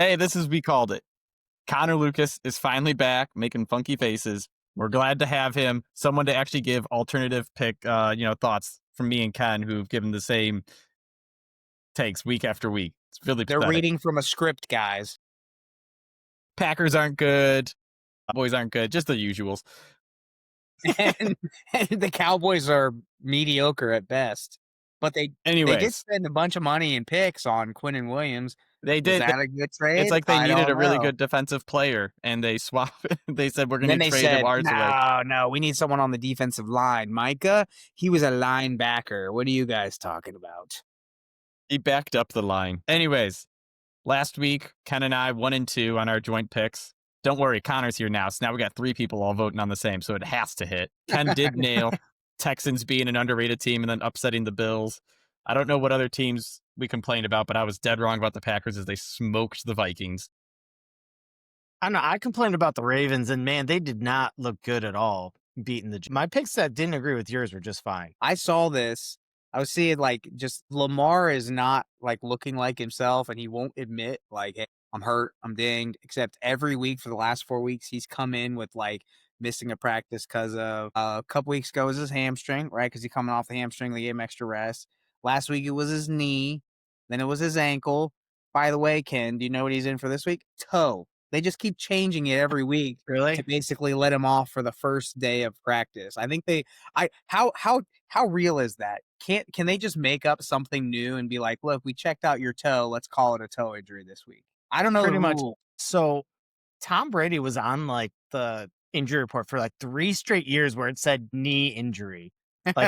Hey, we called it. Connor Lucas is finally back, making funky faces. We're glad to have him. Someone to actually give alternative pick, thoughts from me and Ken, who've given the same takes week after week. It's really They're pathetic. reading from a script, guys. Packers aren't good. Cowboys aren't good. Just the usuals. and the Cowboys are mediocre at best. But they did spend a bunch of money in picks on Quinnen Williams. They Was did. that a good trade? It's like they needed a really know. good defensive player, and they swapped. They said, we're going to trade said, ours away. No, we need someone on the defensive line. Micah, he was a linebacker. What are you guys talking about? He backed up the line. Anyways, last week, Ken and I 1-2 on our joint picks. Don't worry, Connor's here now. So now we got 3 people all voting on the same, so it has to hit. Ken did nail Texans being an underrated team and then upsetting the Bills. I don't know what other teams we complained about, but I was dead wrong about the Packers as they smoked the Vikings. I don't know. I complained about the Ravens, and man, they did not look good at all beating my picks that didn't agree with yours were just fine. I saw this. I was seeing just Lamar is not looking like himself, and he won't admit hey, I'm hurt, I'm dinged, except every week for the last 4 weeks, he's come in with missing a practice because of a couple weeks ago was his hamstring, right? Because he's coming off the hamstring, they gave him extra rest. Last week it was his knee, then it was his ankle. By the way, Ken, do you know what he's in for this week? Toe. They just keep changing it every week, really, to basically let him off for the first day of practice. I think how real is that? Can they just make up something new and be like, look, we checked out your toe, let's call it a toe injury this week? I don't know. Pretty much. So Tom Brady was on the injury report for 3 straight years where it said knee injury,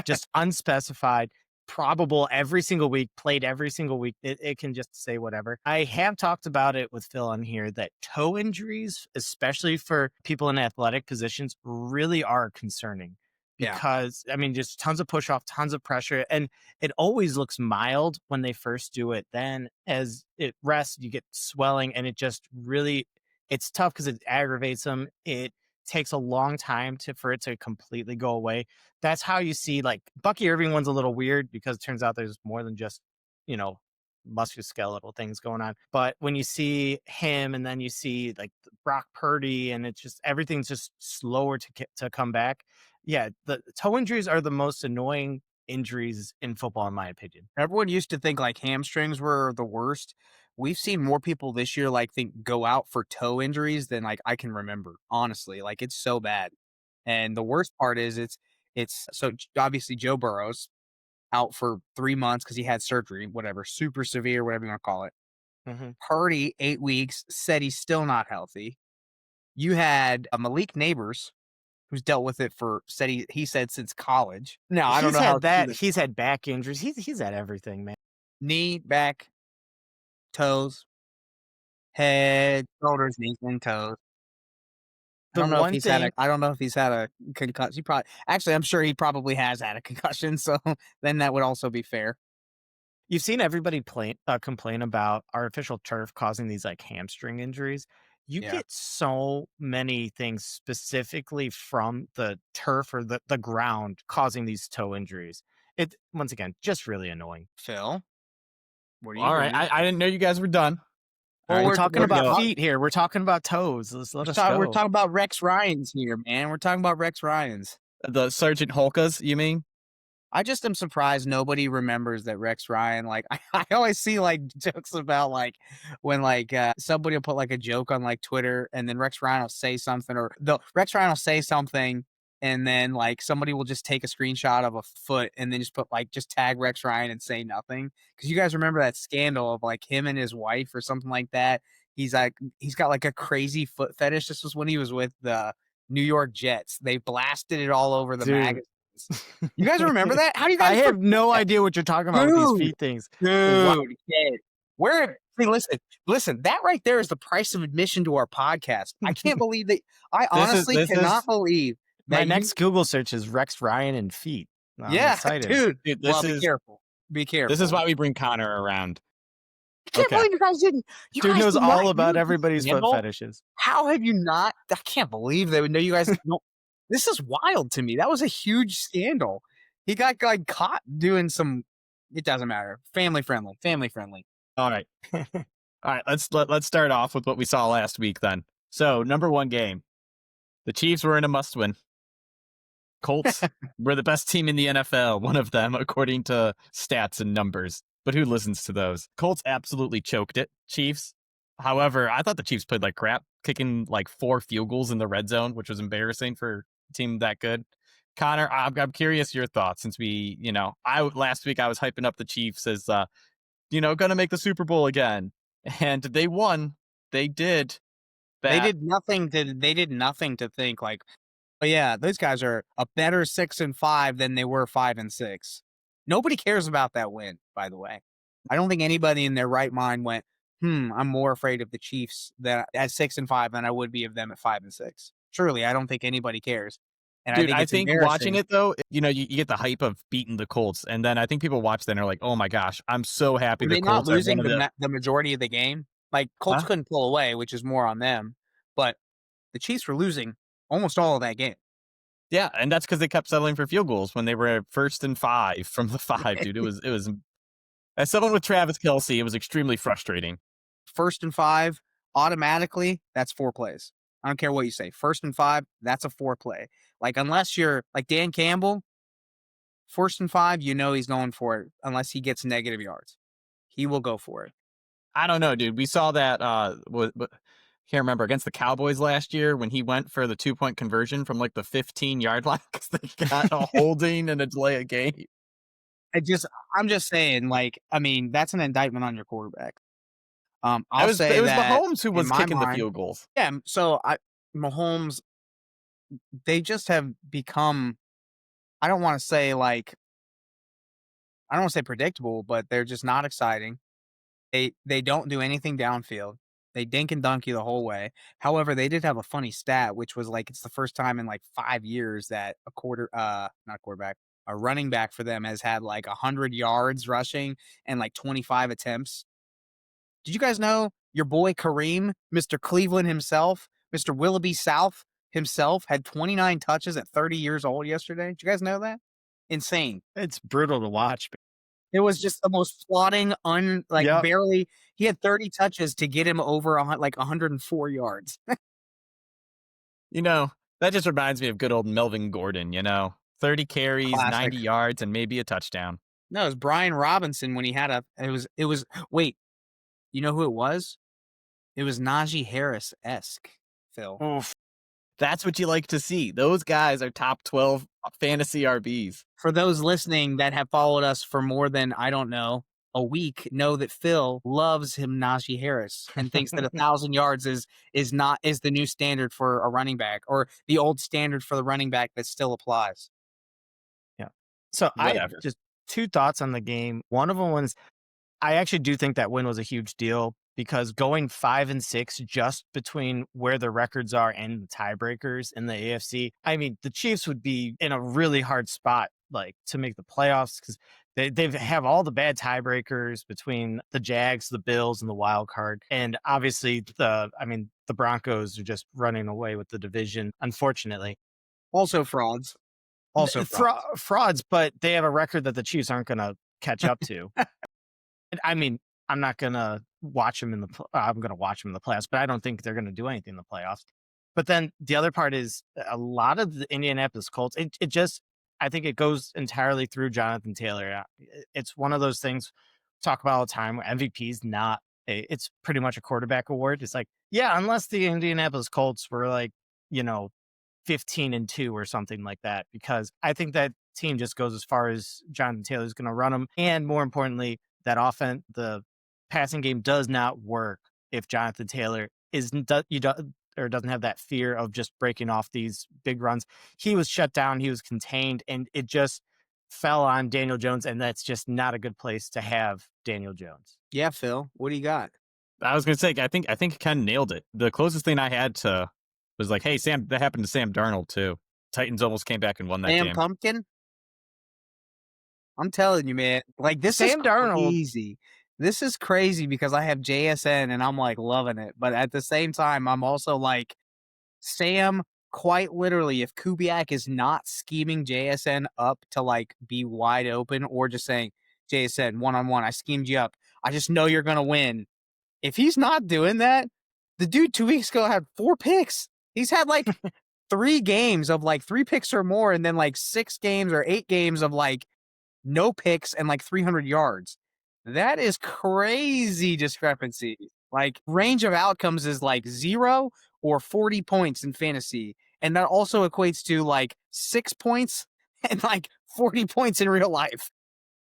just unspecified, probable every single week, played every single week. It can just say whatever. I have talked about it with Phil on here that toe injuries, especially for people in athletic positions, really are concerning. Because, I mean, just tons of push off, tons of pressure. And it always looks mild when they first do it. Then as it rests, you get swelling, and it just really, it's tough because it aggravates them. It takes a long time for it to completely go away. That's how you see Bucky Irving one's a little weird because it turns out there's more than just, musculoskeletal things going on. But when you see him and then you see Brock Purdy, and it's just everything's just slower to come back. Yeah, the toe injuries are the most annoying injuries in football, in my opinion. Everyone used to think hamstrings were the worst. We've seen more people this year think go out for toe injuries than I can remember. Honestly, it's so bad. And the worst part is it's so obviously Joe Burrow's out for 3 months because he had surgery, whatever, super severe, whatever you want to call it. Mm-hmm. Purdy, 8 weeks, said he's still not healthy. You had Malik Neighbors, who's dealt with it he said since college. No, I don't know how that. He's had back injuries. He's had everything, man. Knee, back, toes, head, shoulders, knees, and toes. I don't know if he's had a concussion. I'm sure he probably has had a concussion. So then that would also be fair. You've seen everybody complain about artificial turf causing these hamstring injuries. You get so many things specifically from the turf or the ground causing these toe injuries. It, once again, just really annoying. Phil, what are you all right? I didn't know you guys were done. Well, we're talking about feet here. We're talking about toes. Let us go. We're talking about Rex Ryans here, man. We're talking about Rex Ryans. The Sergeant Holkas, you mean? I just am surprised nobody remembers that Rex Ryan. I always see jokes about when somebody will put a joke on Twitter, and then Rex Ryan will say something, Rex Ryan will say something, and then somebody will just take a screenshot of a foot and then just put just tag Rex Ryan and say nothing. Because you guys remember that scandal of him and his wife or something like that. He's got a crazy foot fetish. This was when he was with the New York Jets. They blasted it all over the magazine. You guys remember that? How do you guys? I have no idea what you're talking about with these feet things. Dude, listen, that right there is the price of admission to our podcast. I can't believe that. I honestly cannot believe that. My next Google search is Rex Ryan and feet. I'm excited. Dude, be careful. Be careful. This is why we bring Connor around. I can't believe you guys didn't. Dude knows all about everybody's foot fetishes. How have you not? I can't believe they would know you guys don't. This is wild to me. That was a huge scandal. He got caught doing some. It doesn't matter. Family friendly. All right. All right, let's start off with what we saw last week then. So, number one game. The Chiefs were in a must-win. Colts were the best team in the NFL, one of them, according to stats and numbers. But who listens to those? Colts absolutely choked it. Chiefs, however, I thought the Chiefs played like crap, kicking like 4 field goals in the red zone, which was embarrassing for a team that good. Connor, I'm curious your thoughts since last week I was hyping up the Chiefs as, going to make the Super Bowl again. And they won. They did. They did nothing to think like, oh yeah, those guys are a better 6-5 than they were 5-6. Nobody cares about that win, by the way. I don't think anybody in their right mind went, I'm more afraid of the Chiefs at 6-5 than I would be of them at 5-6. Surely, I don't think anybody cares. And Dude, I think it's watching it though, you get the hype of beating the Colts, and then I think people watch that and are like, "Oh my gosh, I'm so happy Were the they not Colts are losing one of the majority of the game? Like, Colts Huh? couldn't pull away, which is more on them. But the Chiefs were losing almost all of that game. Yeah, and that's because they kept settling for field goals when they were 1st and 5 from the 5, dude. It was as someone with Travis Kelce, it was extremely frustrating. 1st and 5, automatically, that's 4 plays. I don't care what you say. 1st and 5, that's a 4 play. Like, unless you're like Dan Campbell, 1st and 5, he's going for it unless he gets negative yards. He will go for it. I don't know, dude. We saw that can't remember against the Cowboys last year when he went for the 2-point conversion from like the 15-yard line because they got a holding and a delay of game. I'm just saying, like, I mean, that's an indictment on your quarterback. I'll It was say that Mahomes who in was my kicking the mind, field goals. yeah. So Mahomes, they just have become. I don't want to say predictable, but they're just not exciting. They don't do anything downfield. They dink and dunk you the whole way. However, they did have a funny stat, which was like it's the first time in like 5 years that a running back for them has had like 100 yards rushing and like 25 attempts. Did you guys know your boy Kareem, Mr. Cleveland himself, Mr. Willoughby South himself, had 29 touches at 30 years old yesterday? Did you guys know that? Insane. It's brutal to watch. It was just the most plodding, Yep. barely. He had 30 touches to get him over 104 yards. That just reminds me of good old Melvin Gordon, 30 carries, Classic. 90 yards, and maybe a touchdown. No, it was Brian Robinson when he had wait, you know who it was? It was Najee Harris-esque, Phil. Oof. That's what you like to see. Those guys are top 12 fantasy RBs. For those listening that have followed us for more than, I don't know, a week, know that Phil loves him Najee Harris and thinks that 1,000 yards is the new standard for a running back, or the old standard for the running back that still applies. Yeah. So Whatever. I just 2 thoughts on the game. One of them was I actually do think that win was a huge deal because going 5-6 just between where the records are and the tiebreakers in the AFC, I mean, the Chiefs would be in a really hard spot like to make the playoffs because they have all the bad tiebreakers between the Jags, the Bills, and the wild card. And obviously the Broncos are just running away with the division, unfortunately. Also frauds. Frauds, but they have a record that the Chiefs aren't going to catch up to. I mean, I'm not going to watch them I'm going to watch them in the playoffs, but I don't think they're going to do anything in the playoffs. But then the other part is a lot of the Indianapolis Colts, I think it goes entirely through Jonathan Taylor. It's one of those things we talk about all the time. MVP is it's pretty much a quarterback award. It's like, yeah, unless the Indianapolis Colts were like, 15-2 or something like that, because I think that team just goes as far as Jonathan Taylor is going to run them. And more importantly, that offense, the passing game does not work if Jonathan Taylor doesn't have that fear of just breaking off these big runs. He was shut down, he was contained, and it just fell on Daniel Jones, and that's just not a good place to have Daniel Jones. Yeah, Phil, what do you got? I was going to say, I think Ken nailed it. The closest thing I had to was like, hey, Sam, that happened to Sam Darnold too. Titans almost came back and won that game. Sam Pumpkin? I'm telling you, man. Like, this Sam is Darnold. crazy. This is crazy because I have JSN and I'm like loving it. But at the same time, I'm also like, Sam, quite literally, if Kubiak is not scheming JSN up to like be wide open or just saying, JSN, one-on-one, I schemed you up. I just know you're going to win. If he's not doing that, the dude 2 weeks ago had 4 picks. He's had like 3 games of like 3 picks or more, and then like 6 games or 8 games of like no picks and like 300 yards. That is crazy discrepancy. Like range of outcomes is like 0 or 40 points in fantasy. And that also equates to like 6 points and like 40 points in real life.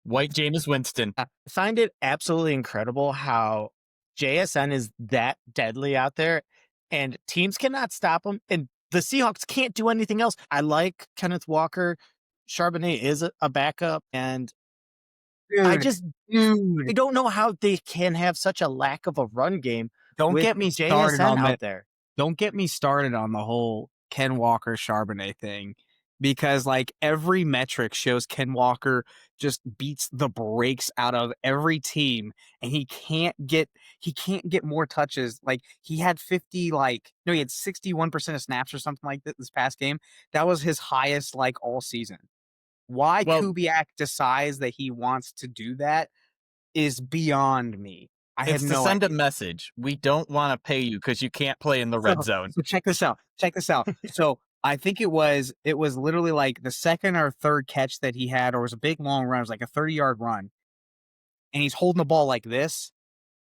White Jameis Winston. I find it absolutely incredible how JSN is that deadly out there and teams cannot stop him. And the Seahawks can't do anything else. I like Kenneth Walker. Charbonnet is a backup. And I don't know how they can have such a lack of a run game. Don't with get me started JSN on out that. there. Don't get me started on the whole Ken Walker Charbonnet thing, because like every metric shows Ken Walker just beats the brakes out of every team, and he can't get more touches. Like he had 61% of snaps or something like that this past game. That was his highest like all season. Why Kubiak decides that he wants to do that is beyond me. I have It's to no send idea. a message. We don't want to pay you because you can't play in the red zone. So check this out. So I think it was literally like the second or third catch that he had, or it was a big long run. It was like a 30-yard run. And he's holding the ball like this.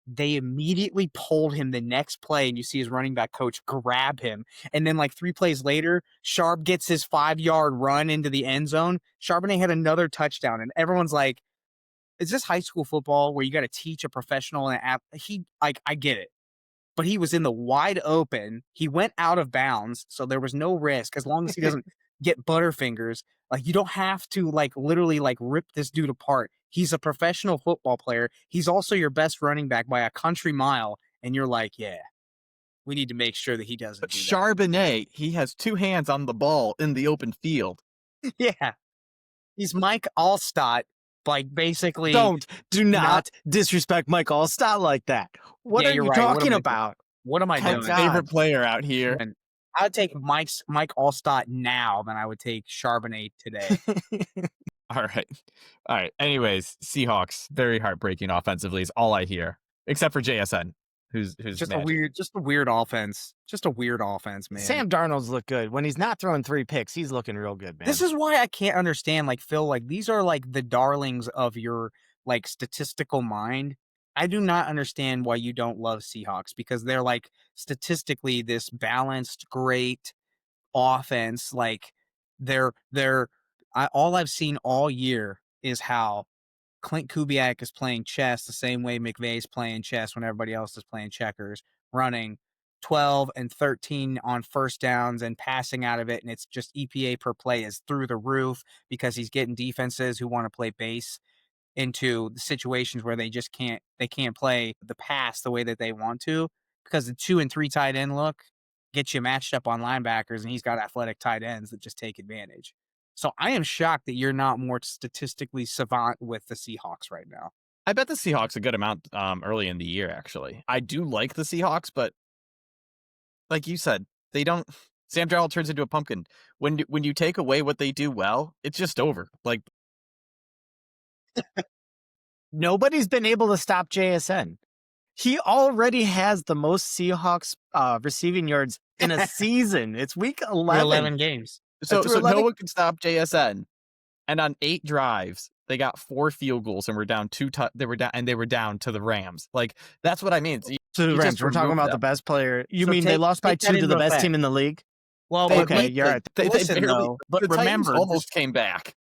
They immediately pulled him the next play, and you see his running back coach grab him. And then like 3 plays later, Sharp gets his 5-yard run into the end zone. Charbonnet had another touchdown, and everyone's like, is this high school football where you got to teach a professional and I get it. But he was in the wide open. He went out of bounds, so there was no risk as long as he doesn't get butterfingers. Like you don't have to like literally like rip this dude apart. He's a professional football player. He's also your best running back by a country mile, and you're like, yeah, we need to make sure that he doesn't But do that. Charbonnet, he has 2 hands on the ball in the open field. Yeah. He's Mike Allstott, like basically. Do not disrespect Mike Allstott like that. What are you talking about? What am I My doing? favorite player out here. And I would take Mike Allstott now than I would take Charbonnet today. All right. Anyways, Seahawks, very heartbreaking offensively is all I hear, except for JSN, who's just magic. a weird offense. Just a weird offense, man. Sam Darnold's look good. When he's not throwing 3 picks, he's looking real good, man. This is why I can't understand, like, Phil, like, these are, like, the darlings of your, like, statistical mind. I do not understand why you don't love Seahawks, because they're, like, statistically this balanced, great offense. Like, all I've seen all year is how Clint Kubiak is playing chess the same way McVay's playing chess when everybody else is playing checkers, running 12 and 13 on first downs and passing out of it. And it's just EPA per play is through the roof because he's getting defenses who want to play base into the situations where they can't play the pass the way that they want to, because the 2 and 3 tight end look gets you matched up on linebackers, and he's got athletic tight ends that just take advantage. So I am shocked that you're not more statistically savant with the Seahawks right now. I bet the Seahawks a good amount early in the year, actually. I do like the Seahawks, but like you said, they don't. Sam Darnold turns into a pumpkin. When you take away what they do well, it's just over. Like nobody's been able to stop JSN. He already has the most Seahawks receiving yards in a season. It's week 11. 11 games. So no one can stop JSN. And on 8 drives, they got 4 field goals and were down they were down to the Rams. Like that's what I mean. To the Rams. We're talking about the best player. You mean they lost by 2 to the best team in the league? Well, okay, you're right. Listen, though, but remember, almost came back.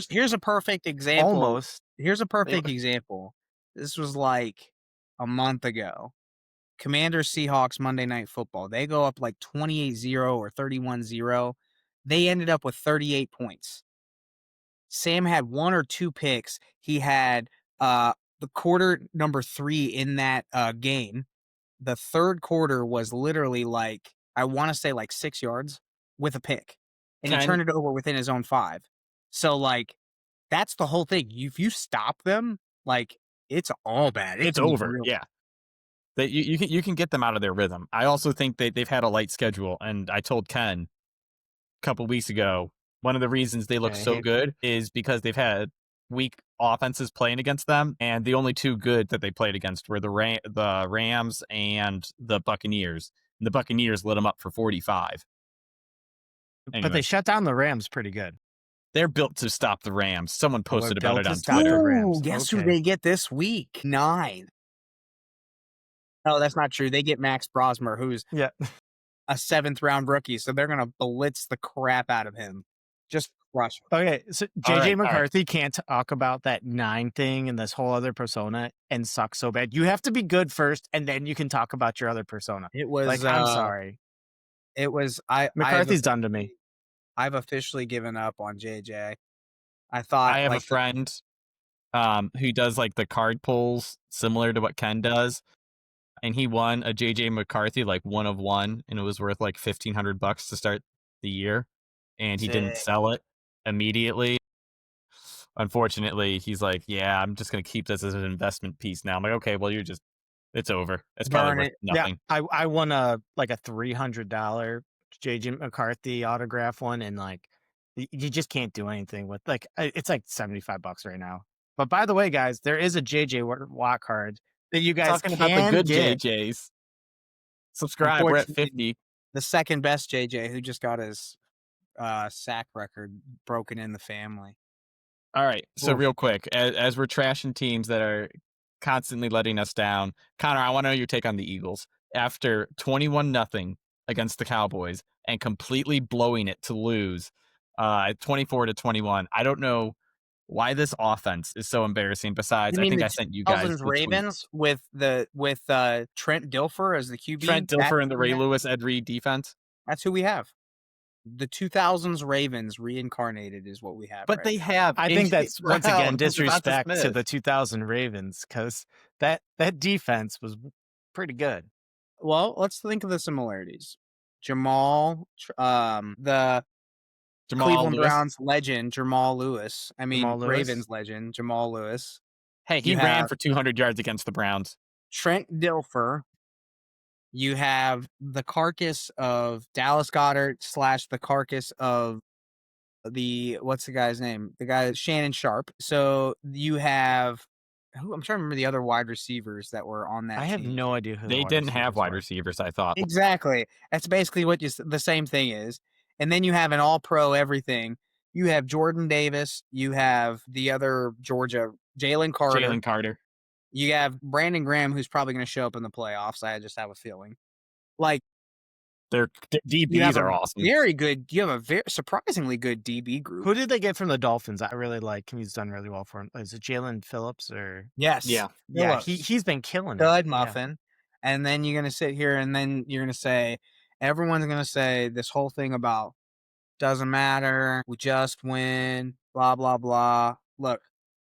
Here's a perfect example. Almost. Here's a perfect example. This was like a month ago. Commanders Seahawks Monday Night Football. They go up like 28-0 or 31-0. They ended up with 38 points. Sam had 1 or 2 picks. He had the quarter number 3 in that game. The third quarter was literally like, I want to say like 6 yards with a pick. And he turned it over within his own 5. So like, that's the whole thing. If you stop them, like, it's all bad. It's over. Yeah. You can get them out of their rhythm. I also think they've had a light schedule. And I told Ken a couple weeks ago, one of the reasons they look so good is because they've had weak offenses playing against them, and the only two good that they played against were the Rams and the Buccaneers. And the Buccaneers lit them up for 45. But they Anyways. shut down the Rams pretty good. They're built to stop the Rams. Someone posted about built it to on stop the Twitter. Rams. Guess who Okay. they get this week? 9. Oh, that's not true. They get Max Brosmer, who's Yeah. a 7th-round rookie, so they're going to blitz the crap out of him. Just crush him. Okay, so All JJ right, all right. McCarthy can't talk about that 9 thing and this whole other persona and suck so bad. You have to be good first, and then you can talk about your other persona. It was Like, I'm sorry. It was McCarthy's done to me. I've officially given up on JJ. I thought I have a friend who does like the card pulls similar to what Ken does, and he won a JJ McCarthy like 1 of 1, and it was worth like $1,500 to start the year, and he didn't Sick. sell it immediately. Unfortunately, he's like, yeah, I'm just gonna keep this as an investment piece now. I'm like, okay, well, it's over. It's probably Burn worth it. nothing. Yeah, I won a $300 JJ McCarthy autograph one, and like you just can't do anything with it's like $75 right now. But by the way, guys, there is a JJ Watt card that you guys Talking can about the good get. JJs. Subscribe. We're at 50. The second best JJ, who just got his sack record broken in the family. All right. So Oof. real quick, as we're trashing teams that are constantly letting us down, Connor, I want to know your take on the Eagles. After 21-0 against the Cowboys and completely blowing it to lose 24-21, I don't know why this offense is so embarrassing. Besides, I think I sent you guys the Ravens with Trent Dilfer as the QB. Trent Dilfer and the Ray Lewis, Ed Reed defense. That's who we have. The 2000s Ravens reincarnated is what we have. But they have. I think that's once again disrespect Smith to the 2000 Ravens, because that defense was pretty good. Well, let's think of the similarities. Jamal, the Cleveland Lewis. Browns legend, Jamal Lewis. I mean, Jamal Lewis. Ravens legend, Jamal Lewis. Hey, he ran for 200 yards against the Browns. Trent Dilfer. You have the carcass of Dallas Goedert / the carcass of what's the guy's name? The guy Shannon Sharp. So you have I'm trying to remember the other wide receivers that were on that I have team. no idea who They didn't have wide receivers, I thought. Exactly. That's basically what the same thing is. And then you have an all-pro everything. You have Jordan Davis. You have the other Georgia, Jalen Carter. You have Brandon Graham, who's probably going to show up in the playoffs. I just have a feeling. Like, their DBs are awesome. Very good. You have a very surprisingly good DB group. Who did they get from the Dolphins? I really like him. He's done really well for him. Is it Jalen Phillips or? Yes. Yeah. Yeah. He's been killing it. Stud muffin. Yeah. And then you're going to sit here and then you're going to say, everyone's going to say this whole thing about doesn't matter. We just win. Blah, blah, blah. Look.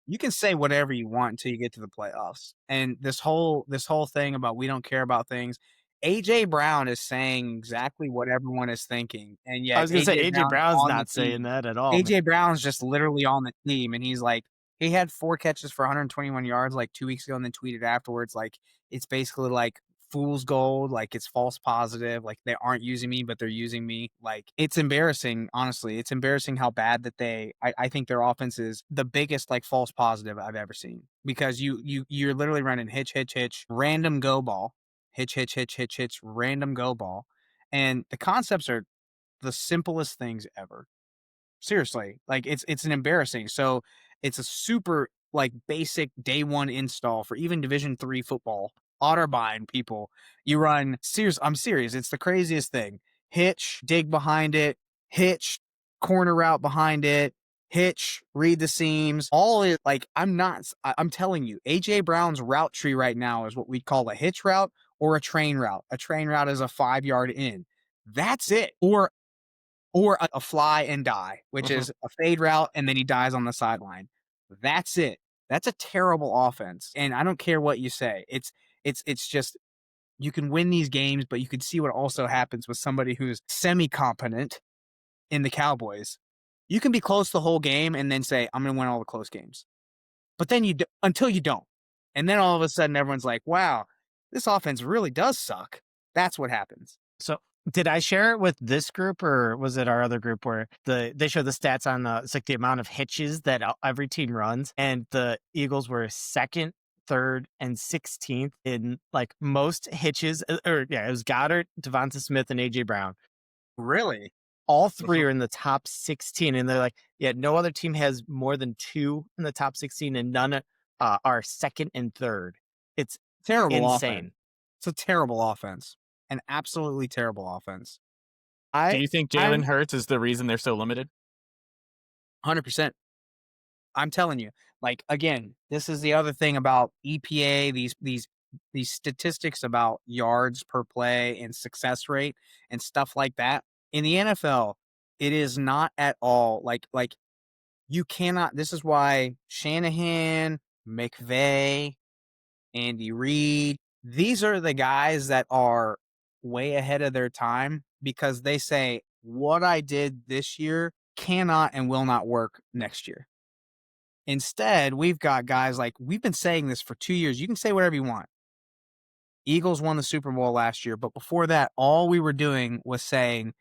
You can say whatever you want until you get to the playoffs. And this whole thing about we don't care about things, AJ Brown is saying exactly what everyone is thinking. And yet I was going to say AJ Brown's not saying that at all. AJ Brown's just literally on the team, and he's like, he had 4 catches for 121 yards like 2 weeks ago, and then tweeted afterwards like it's basically like fool's gold, like it's false positive, like they aren't using me but they're using me. Like, it's embarrassing. Honestly, it's embarrassing how bad that I think their offense is the biggest like false positive I've ever seen, because you're literally running hitch random go ball, hitch random go ball, and the concepts are the simplest things ever. Seriously, like it's an embarrassing. So it's a super like basic day one install for even Division III football. Otterbein people, you run I'm serious. It's the craziest thing. Hitch, dig behind it, hitch, corner route behind it, hitch, read the seams. All is like, I'm telling you, AJ Brown's route tree right now is what we call a hitch route or a train route. A train route is a 5-yard in. That's it. Or a fly and die, which is a fade route, and then he dies on the sideline. That's it. That's a terrible offense. And I don't care what you say. It's just, you can win these games, but you can see what also happens with somebody who's semi-competent in the Cowboys. You can be close the whole game and then say, I'm going to win all the close games. But then until you don't. And then all of a sudden everyone's like, wow, this offense really does suck. That's what happens. So Did I share it with this group or was it our other group where they show the stats on it's like the amount of hitches that every team runs, and the Eagles were second, third, and 16th in like most hitches. Or yeah, it was Goddard, Devonta Smith, and AJ Brown. Really? All three are in the top 16, and they're like, yeah, no other team has more than 2 in the top 16, and none are second and third. It's Terrible insane. offense. It's a terrible offense. An absolutely terrible offense. Do you think Jalen Hurts is the reason they're so limited? 100%. I'm telling you, like, again, this is the other thing about EPA, these statistics about yards per play and success rate and stuff like that. In the NFL, it is not at all like you cannot. This is why Shanahan, McVay, Andy Reid, these are the guys that are way ahead of their time because they say what I did this year cannot and will not work next year. Instead, we've got guys like, we've been saying this for 2 years. You can say whatever you want. Eagles won the Super Bowl last year, but before that, all we were doing was saying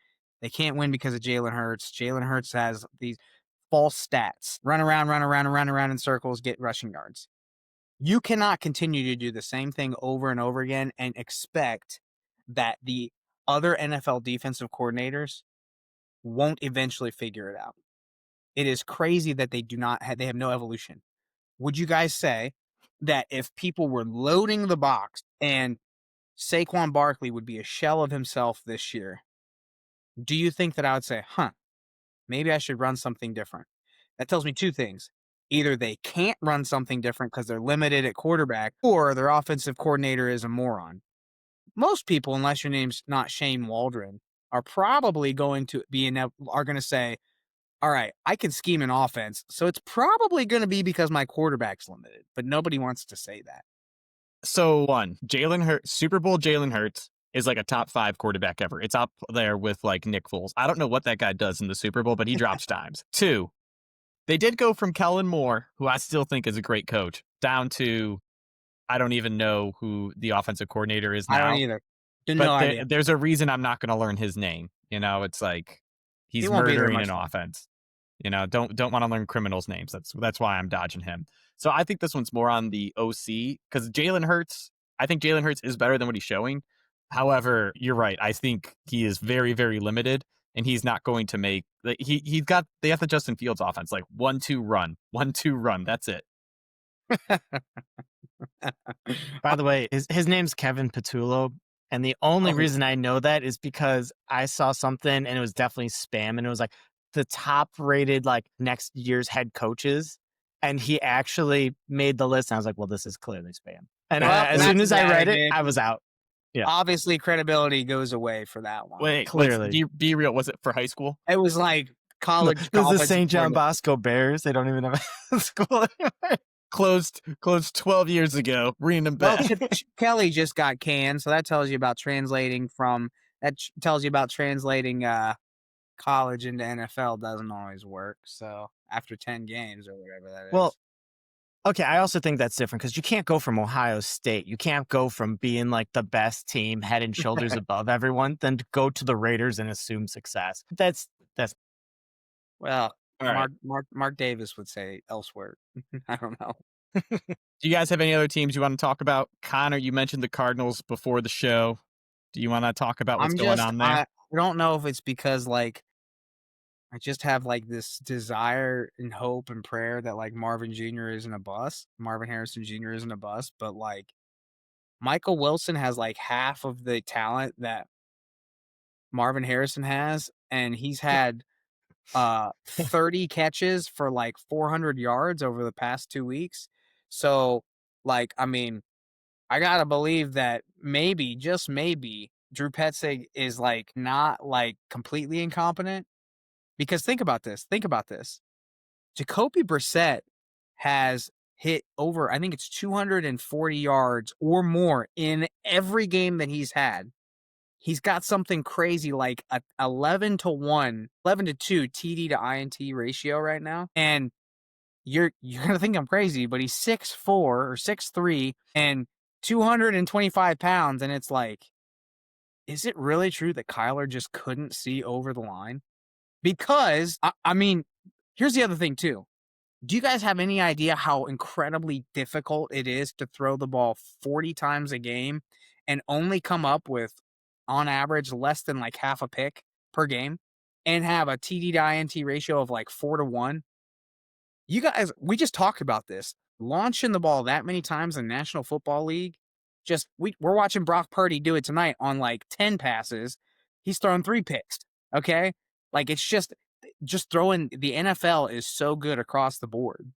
they can't win because of Jalen Hurts. Jalen Hurts has these false stats. Run around in circles, get rushing yards. You cannot continue to do the same thing over and over again and expect that the other NFL defensive coordinators won't eventually figure it out. It is crazy that they have no evolution. Would you guys say that if people were loading the box and Saquon Barkley would be a shell of himself this year, do you think that I would say, maybe I should run something different? That tells me two things. Either they can't run something different because they're limited at quarterback, or their offensive coordinator is a moron. Most people, unless your name's not Shane Waldron, are probably going to say, all right, I can scheme an offense, so it's probably going to be because my quarterback's limited, but nobody wants to say that. So Jalen Hurts, Super Bowl Jalen Hurts is like a top 5 quarterback ever. It's up there with like Nick Foles. I don't know what that guy does in the Super Bowl, but he drops dimes. 2, they did go from Kellen Moore, who I still think is a great coach, down to I don't even know who the offensive coordinator is now. I don't either. No idea. There's a reason I'm not going to learn his name. It's like he's murdering an offense. Don't want to learn criminals' names. That's why I'm dodging him. So I think this one's more on the OC because I think Jalen Hurts is better than what he's showing. However, you're right. I think he is very, very limited, and he's not going to make. They have the Justin Fields offense, like 1-2 run, 1-2 run. That's it. By the way, his name's Kevin Patullo, and the only reason I know that is because I saw something and it was definitely spam, and it was like the top rated like next year's head coaches, and he actually made the list. And I was like, well, this is clearly spam. And as soon as I read it, I was out. Yeah. Obviously, credibility goes away for that one. Wait, clearly. Be real. Was it for high school? It was like college. This is the St. John Bosco Bears. They don't even have a school anymore. Closed 12 years ago. Bringing them back. Well, Kelly just got canned, so that tells you about translating college into NFL doesn't always work. So after 10 games or whatever that is. Well, okay, I also think that's different because you can't go from Ohio State. You can't go from being like the best team, head and shoulders above everyone, then to go to the Raiders and assume success. That's well, right. Mark Davis would say elsewhere. I don't know. Do you guys have any other teams you want to talk about? Connor, you mentioned the Cardinals before the show. Do you want to talk about what's going on there? I don't know if it's because like I just have like this desire and hope and prayer that like Marvin Harrison Jr. isn't a bust, but like Michael Wilson has like half of the talent that Marvin Harrison has, and he's had 30 catches for like 400 yards over the past 2 weeks. So like, I mean, I gotta believe that maybe, just maybe, Drew Petzing is like not like completely incompetent. Because think about this. Jacoby Brissette has hit over, I think it's 240 yards or more in every game that he's had. He's got something crazy like a 11 to 2 TD to INT ratio right now. And you're going to think I'm crazy, but he's 6'4" or 6'3" and 225 pounds. And it's like, is it really true that Kyler just couldn't see over the line? Because, I mean, here's the other thing, too. Do you guys have any idea how incredibly difficult it is to throw the ball 40 times a game and only come up with, on average, less than like half a pick per game and have a TD to INT ratio of like 4-1? You guys, we just talked about this. Launching the ball that many times in National Football League, we're watching Brock Purdy do it tonight on like 10 passes. He's throwing 3 picks. Okay? Like it's just throwing. The NFL is so good across the board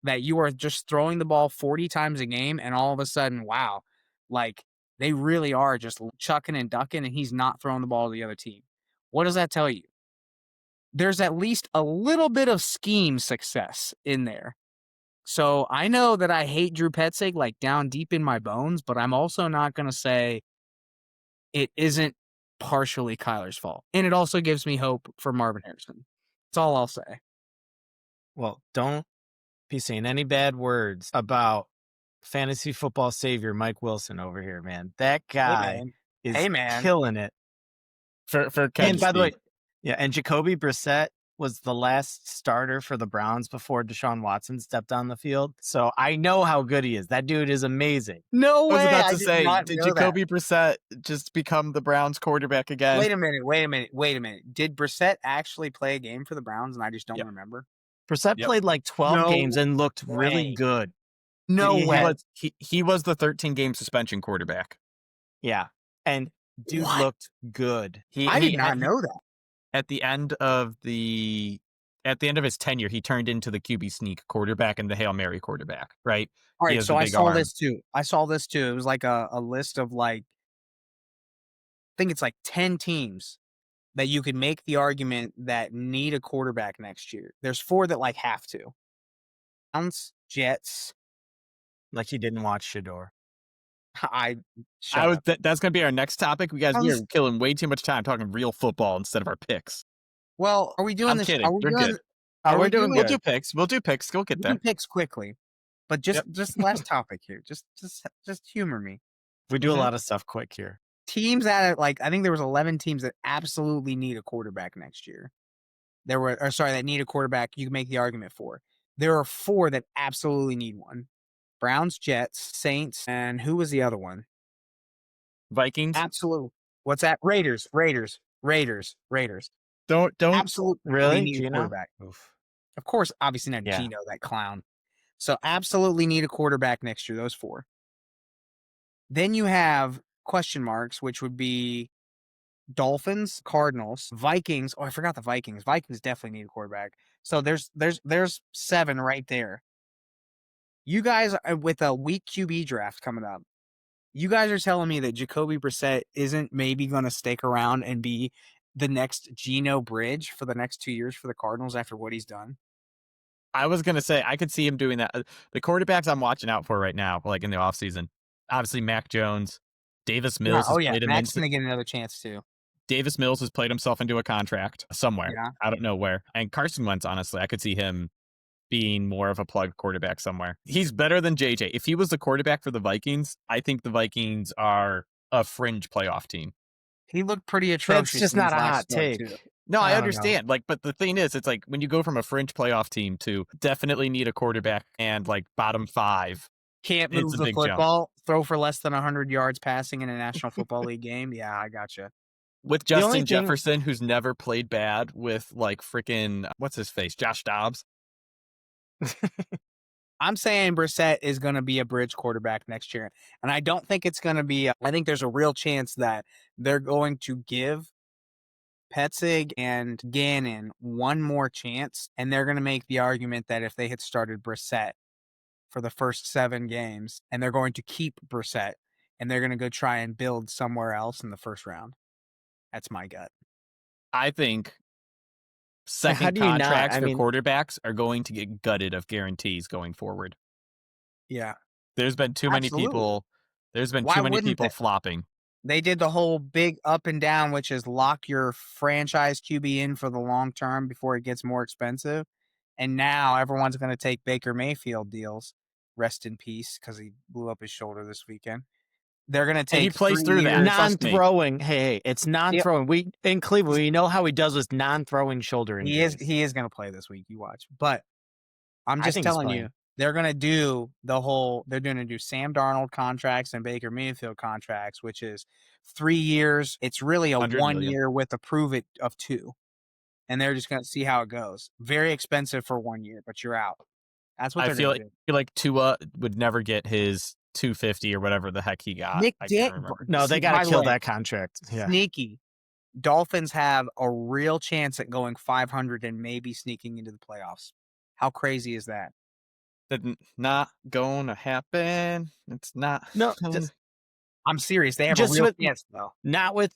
that you are just throwing the ball 40 times a game and all of a sudden, wow, like they really are just chucking and ducking and he's not throwing the ball to the other team. What does that tell you? There's at least a little bit of scheme success in there. So I know that I hate Drew Petzing like down deep in my bones, but I'm also not going to say it isn't partially Kyler's fault. And it also gives me hope for Marvin Harrison. That's all I'll say. Well, don't be saying any bad words about fantasy football savior Mike Wilson over here, man. That guy is killing it. For And by the way, yeah, and Jacoby Brissette was the last starter for the Browns before Deshaun Watson stepped on the field. So I know how good he is. That dude is amazing. No way. I was about to say, did Jacoby Brissette just become the Browns quarterback again? Wait a minute. Did Brissette actually play a game for the Browns and I just don't remember? Brissette played like 12 games and looked really good. No way. He was the 13-game suspension quarterback. Yeah. And dude looked good. I did not know that. At the end of his tenure, he turned into the QB sneak quarterback and the Hail Mary quarterback, right? All right, so I saw this too. It was like a list of like, I think it's like 10 teams that you could make the argument that need a quarterback next year. There's 4 that like have to. Browns, Jets. Like you didn't watch Shador. That's going to be our next topic. We are killing way too much time talking real football instead of our picks. Well, are we doing this? Kidding. We're doing We'll do picks. We'll do picks. Go get that. Do picks quickly, but just last topic here. Just humor me. We do a lot of stuff quick here. Teams that I think there was 11 teams that absolutely need a quarterback next year. That need a quarterback. You can make the argument for. There are 4 that absolutely need one. Browns, Jets, Saints, and who was the other one? Vikings. Absolutely. What's that? Raiders. Don't absolutely really need a quarterback. Oof. Of course, obviously not Gino, that clown. So absolutely need a quarterback next year. Those 4. Then you have question marks, which would be Dolphins, Cardinals, Vikings. Oh, I forgot the Vikings. Vikings definitely need a quarterback. So there's 7 right there. You guys, with a weak QB draft coming up, you guys are telling me that Jacoby Brissette isn't maybe going to stick around and be the next Geno Bridge for the next 2 years for the Cardinals after what he's done? I was going to say, I could see him doing that. The quarterbacks I'm watching out for right now, like in the offseason, obviously Mac Jones, Davis Mills. Mac's going to get another chance too. Davis Mills has played himself into a contract somewhere. Yeah. I don't know where. And Carson Wentz, honestly, I could see him being more of a plug quarterback somewhere. He's better than JJ. If he was the quarterback for the Vikings, I think the Vikings are a fringe playoff team. He looked pretty atrocious. That's just not a hot take. No, I understand. But the thing is, it's like when you go from a fringe playoff team to definitely need a quarterback and like bottom 5. Can't move the football, throw for less than 100 yards passing in a National Football League game. Yeah, I gotcha. With Justin Jefferson, who's never played bad, with like freaking, what's his face? Josh Dobbs. I'm saying Brissette is going to be a bridge quarterback next year. And I don't think it's going to be, I think there's a real chance that they're going to give Petzing and Gannon one more chance. And they're going to make the argument that if they had started Brissette for the first 7 games, and they're going to keep Brissette, and they're going to go try and build somewhere else in the first round. That's my gut. I think second contracts for quarterbacks are going to get gutted of guarantees going forward. Yeah. There's been too many people. There's been too many people flopping. They did the whole big up and down, which is lock your franchise QB in for the long term before it gets more expensive. And now everyone's going to take Baker Mayfield deals. Rest in peace, because he blew up his shoulder this weekend. They're going to take he plays 3 through that. years. Trust me. Non-throwing. Hey, it's non-throwing. We in Cleveland, we know how he does with non-throwing shoulder injuries. He is going to play this week. You watch. But I'm I just think he's telling you, playing. they're going to do they're going to do Sam Darnold contracts and Baker Mayfield contracts, which is 3 years. It's really a 100 1 million. year with a prove it of 2. And they're just going to see how it goes. Very expensive for 1 year, but you're out. That's what I they're feel going to do. like Tua would never get his 250 or whatever the heck he got. Nick I Dick, can't remember. No, they by got to the kill way, that contract. Yeah. Sneaky. Dolphins have a real chance at going 500 and maybe sneaking into the playoffs. How crazy is that? That's not going to happen. It's not. No, I'm serious. They have Just a real with- chance, though. not with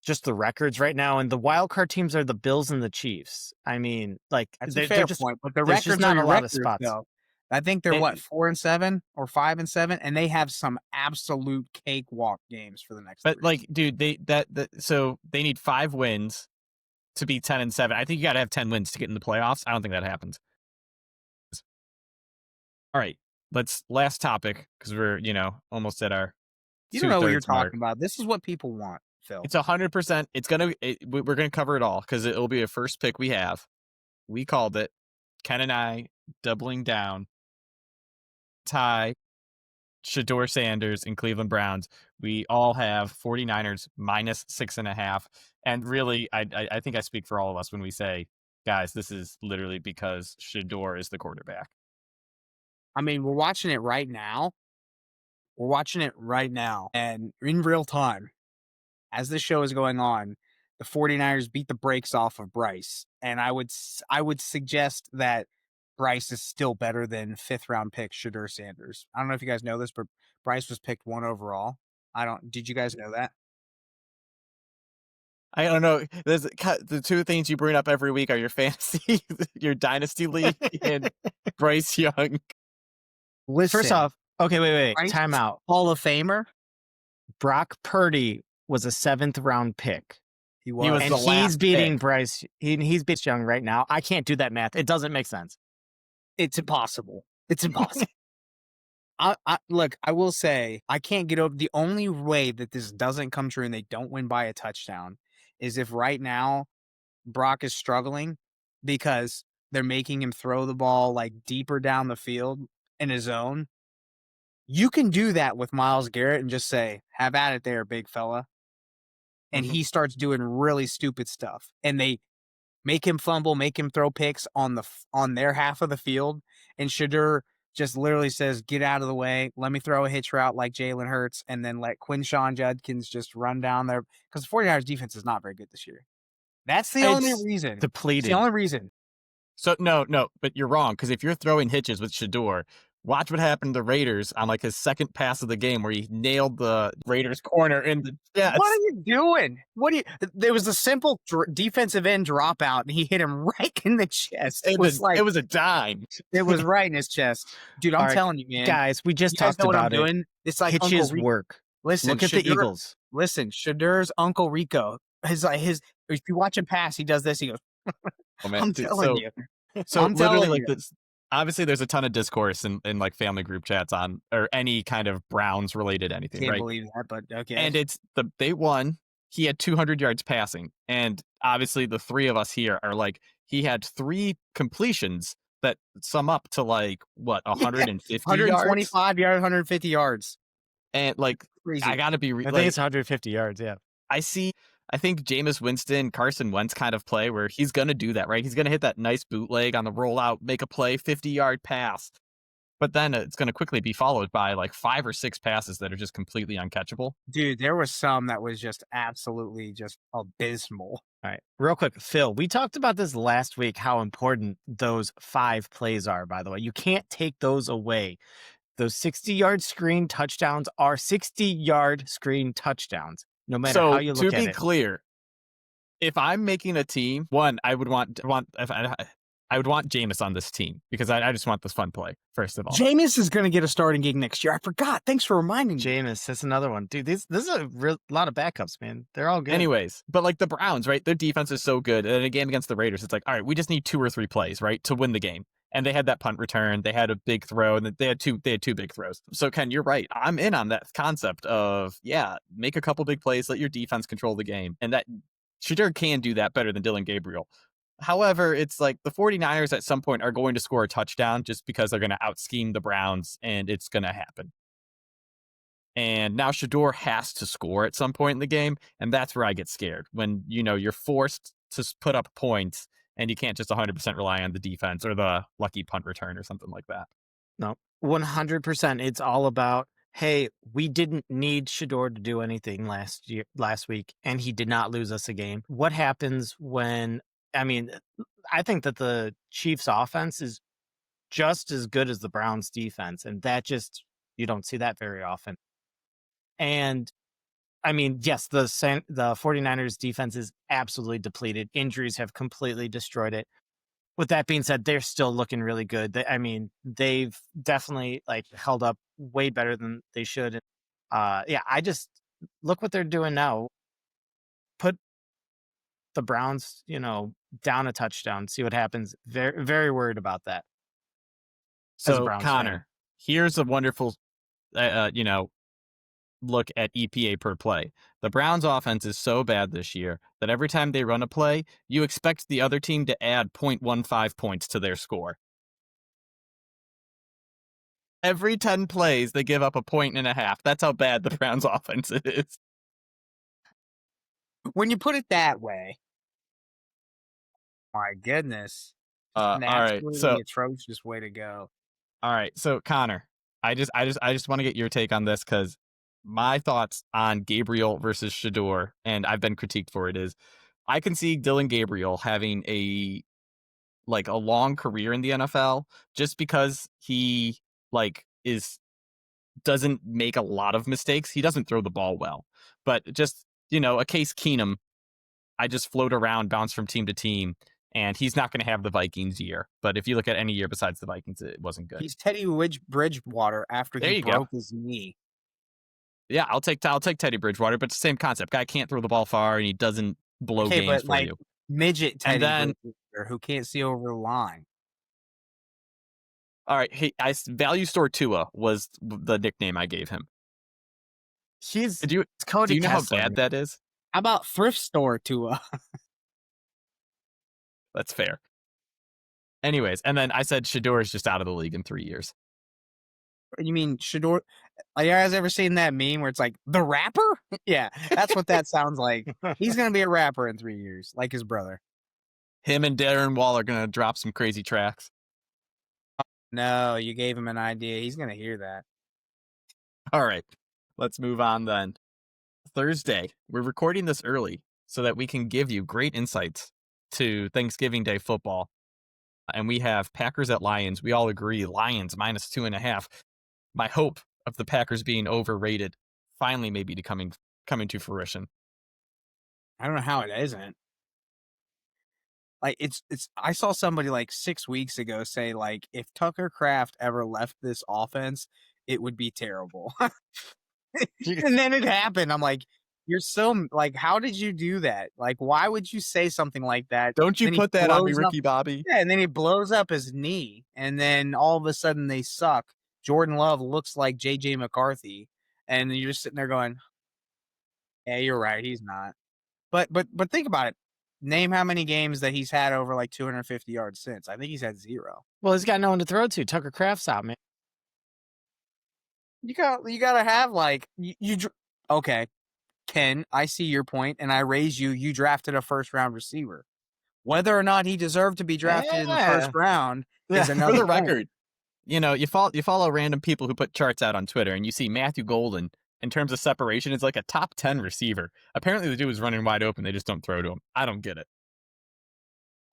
just the records right now, and the wild card teams are the Bills and the Chiefs. I mean, like That's they're a fair just point, but the there's just records not are a your lot of records, spots. though. I think they're And- 4-7 or 5-7, and they have some absolute cakewalk games for the next. But 3. like, dude, so they need 5 wins to be 10-7. I think you got to have 10 wins to get in the playoffs. I don't think that happens. All right, last topic because we're almost at our. You don't know what you're 2/3 mark. talking about. This is what people want, Phil. It's 100%. We're gonna cover it all because it'll be a first pick we have. We called it. Ken and I doubling down. Ty, Shador Sanders, and Cleveland Browns. We all have 49ers minus 6.5. And really, I think I speak for all of us when we say, guys, this is literally because Shador is the quarterback. I mean, we're watching it right now. And in real time, as this show is going on, the 49ers beat the brakes off of Bryce. And I would suggest that Bryce is still better than 5th-round pick Shador Sanders. I don't know if you guys know this, but Bryce was picked 1 overall. Did you guys know that? I don't know. There's the 2 things you bring up every week are your fantasy, your dynasty league, and Bryce Young. Listen, First off, okay, wait, Bryce time is out. Hall of Famer. Brock Purdy was a 7th-round pick. He was And the he's last beating pick. Bryce. He's beats Young right now. I can't do that math. It doesn't make sense. It's impossible. It's impossible. Look, I will say, I can't get over the only way that this doesn't come true and they don't win by a touchdown is if right now Brock is struggling because they're making him throw the ball like deeper down the field in his zone. You can do that with Myles Garrett and just say, have at it there, big fella. And he starts doing really stupid stuff. And they make him fumble, make him throw picks on their half of the field. And Shador just literally says, get out of the way. Let me throw a hitch route like Jalen Hurts and then let Quinshawn Judkins just run down there. Because the 49ers defense is not very good this year. That's the only reason. It's Depleted. the only reason. So no, but you're wrong because if you're throwing hitches with Shador, watch what happened to the Raiders on like his second pass of the game where he nailed the Raiders corner in the chest. What are you doing? There was a simple defensive end dropout and he hit him right in the chest. It was a dime. It was right in his chest. Dude, I'm All right, telling you, man. Guys, we just You guys talked know what I'm about it. doing? It's like Hitches Uncle Rico. work. Listen, Look at the Shador- Eagles. Listen, Shador's Uncle Rico. His if you watch him pass, he does this. He goes, Oh, man. I'm Dude, telling you. So I'm literally telling like you. this. Obviously, there's a ton of discourse in like family group chats on or any kind of Browns related anything, Can't right? believe that, but okay. And they won. He had 200 yards passing, and obviously the 3 of us here are like he had 3 completions that sum up to like what 150 yards, 125 yards, 150 yards. and like Crazy. I gotta be I think like, it's 150 yards. Yeah. I think Jameis Winston, Carson Wentz kind of play where he's going to do that, right? He's going to hit that nice bootleg on the rollout, make a play, 50-yard pass. But then it's going to quickly be followed by like 5 or 6 passes that are just completely uncatchable. Dude, there was some that was just absolutely just abysmal. All right. Real quick, Phil, we talked about this last week, how important those 5 plays are, by the way. You can't take those away. Those 60-yard screen touchdowns are 60-yard screen touchdowns, no matter how you look at it. So to be clear, if I'm making a team, one, I would want Jameis on this team because I just want this fun play, first of all. Jameis is going to get a starting gig next year. I forgot. Thanks for reminding me. Jameis, that's another one. Dude, this is a lot of backups, man. They're all good. Anyways, but like the Browns, right? Their defense is so good. And in a game against the Raiders, it's like, all right, we just need 2 or 3 plays, right, to win the game. And they had that punt return. They had a big throw, and they had two big throws. So Ken, you're right. I'm in on that concept of make a couple big plays, let your defense control the game, and that Shador can do that better than Dylan Gabriel. However, it's like the 49ers at some point are going to score a touchdown just because they're going to out-scheme the Browns, and it's going to happen. And now Shador has to score at some point in the game, and that's where I get scared. When, you're forced to put up points, and you can't just 100% rely on the defense or the lucky punt return or something like that. No, 100%. It's all about, hey, we didn't need Shador to do anything last week, and he did not lose us a game. What happens when, I think that the Chiefs offense is just as good as the Browns defense, and you don't see that very often. And yes, the 49ers defense is absolutely depleted. Injuries have completely destroyed it. With that being said, they're still looking really good. They've definitely held up way better than they should. I just look what they're doing now. Put the Browns, down a touchdown, see what happens. Very, very worried about that. So Connor, here's a wonderful, look at EPA per play. The Browns offense is so bad this year that every time they run a play, you expect the other team to add 0.15 points to their score. Every 10 plays, they give up 1.5 points. That's how bad the Browns offense is. When you put it that way, my goodness. All right. So atrocious way to go. All right. So Connor, I just want to get your take on this, because my thoughts on Gabriel versus Shador, and I've been critiqued for it, is I can see Dylan Gabriel having a long career in the NFL just because he doesn't make a lot of mistakes. He doesn't throw the ball well, but just, a Case Keenum, I just float around, bounce from team to team, and he's not going to have the Vikings year. But if you look at any year besides the Vikings, it wasn't good. He's Teddy Bridgewater after he broke his knee. Yeah, I'll take Teddy Bridgewater, but it's the same concept. Guy can't throw the ball far, and he doesn't blow games for you. Midget Teddy Bridgewater who can't see over the line. All right, hey, Value Store Tua was the nickname I gave him. Do you know how bad that is? How about Thrift Store Tua? That's fair. Anyways, and then I said Shador is just out of the league in 3 years. You mean Shador? Are you guys ever seen that meme where it's like, the rapper? Yeah, that's what that sounds like. He's going to be a rapper in 3 years, like his brother. Him and Darren Wall are going to drop some crazy tracks. No, you gave him an idea. He's going to hear that. All right, let's move on then. Thursday, we're recording this early so that we can give you great insights to Thanksgiving Day football. And we have Packers at Lions. We all agree Lions -2.5. My hope of the Packers being overrated finally maybe coming to fruition. I don't know how it isn't. It's I saw somebody 6 weeks ago say if Tucker Kraft ever left this offense, it would be terrible. And then it happened. I'm like, you're so how did you do that? Why would you say something like that? Don't you put that on me, Ricky Bobby? Yeah, and then he blows up his knee, and then all of a sudden they suck. Jordan Love looks like JJ McCarthy, and you're just sitting there going, "Yeah, you're right. He's not." But think about it. Name how many games that he's had over 250 yards since. I think he's had 0. Well, he's got no one to throw to. Tucker Kraft's out, man. You gotta have okay, Ken, I see your point, and I raise you. You drafted a first-round receiver. Whether or not he deserved to be drafted in the first round is another For the point. record. You follow random people who put charts out on Twitter, and you see Matthew Golden, in terms of separation, is a top 10 receiver. Apparently, the dude was running wide open. They just don't throw to him. I don't get it.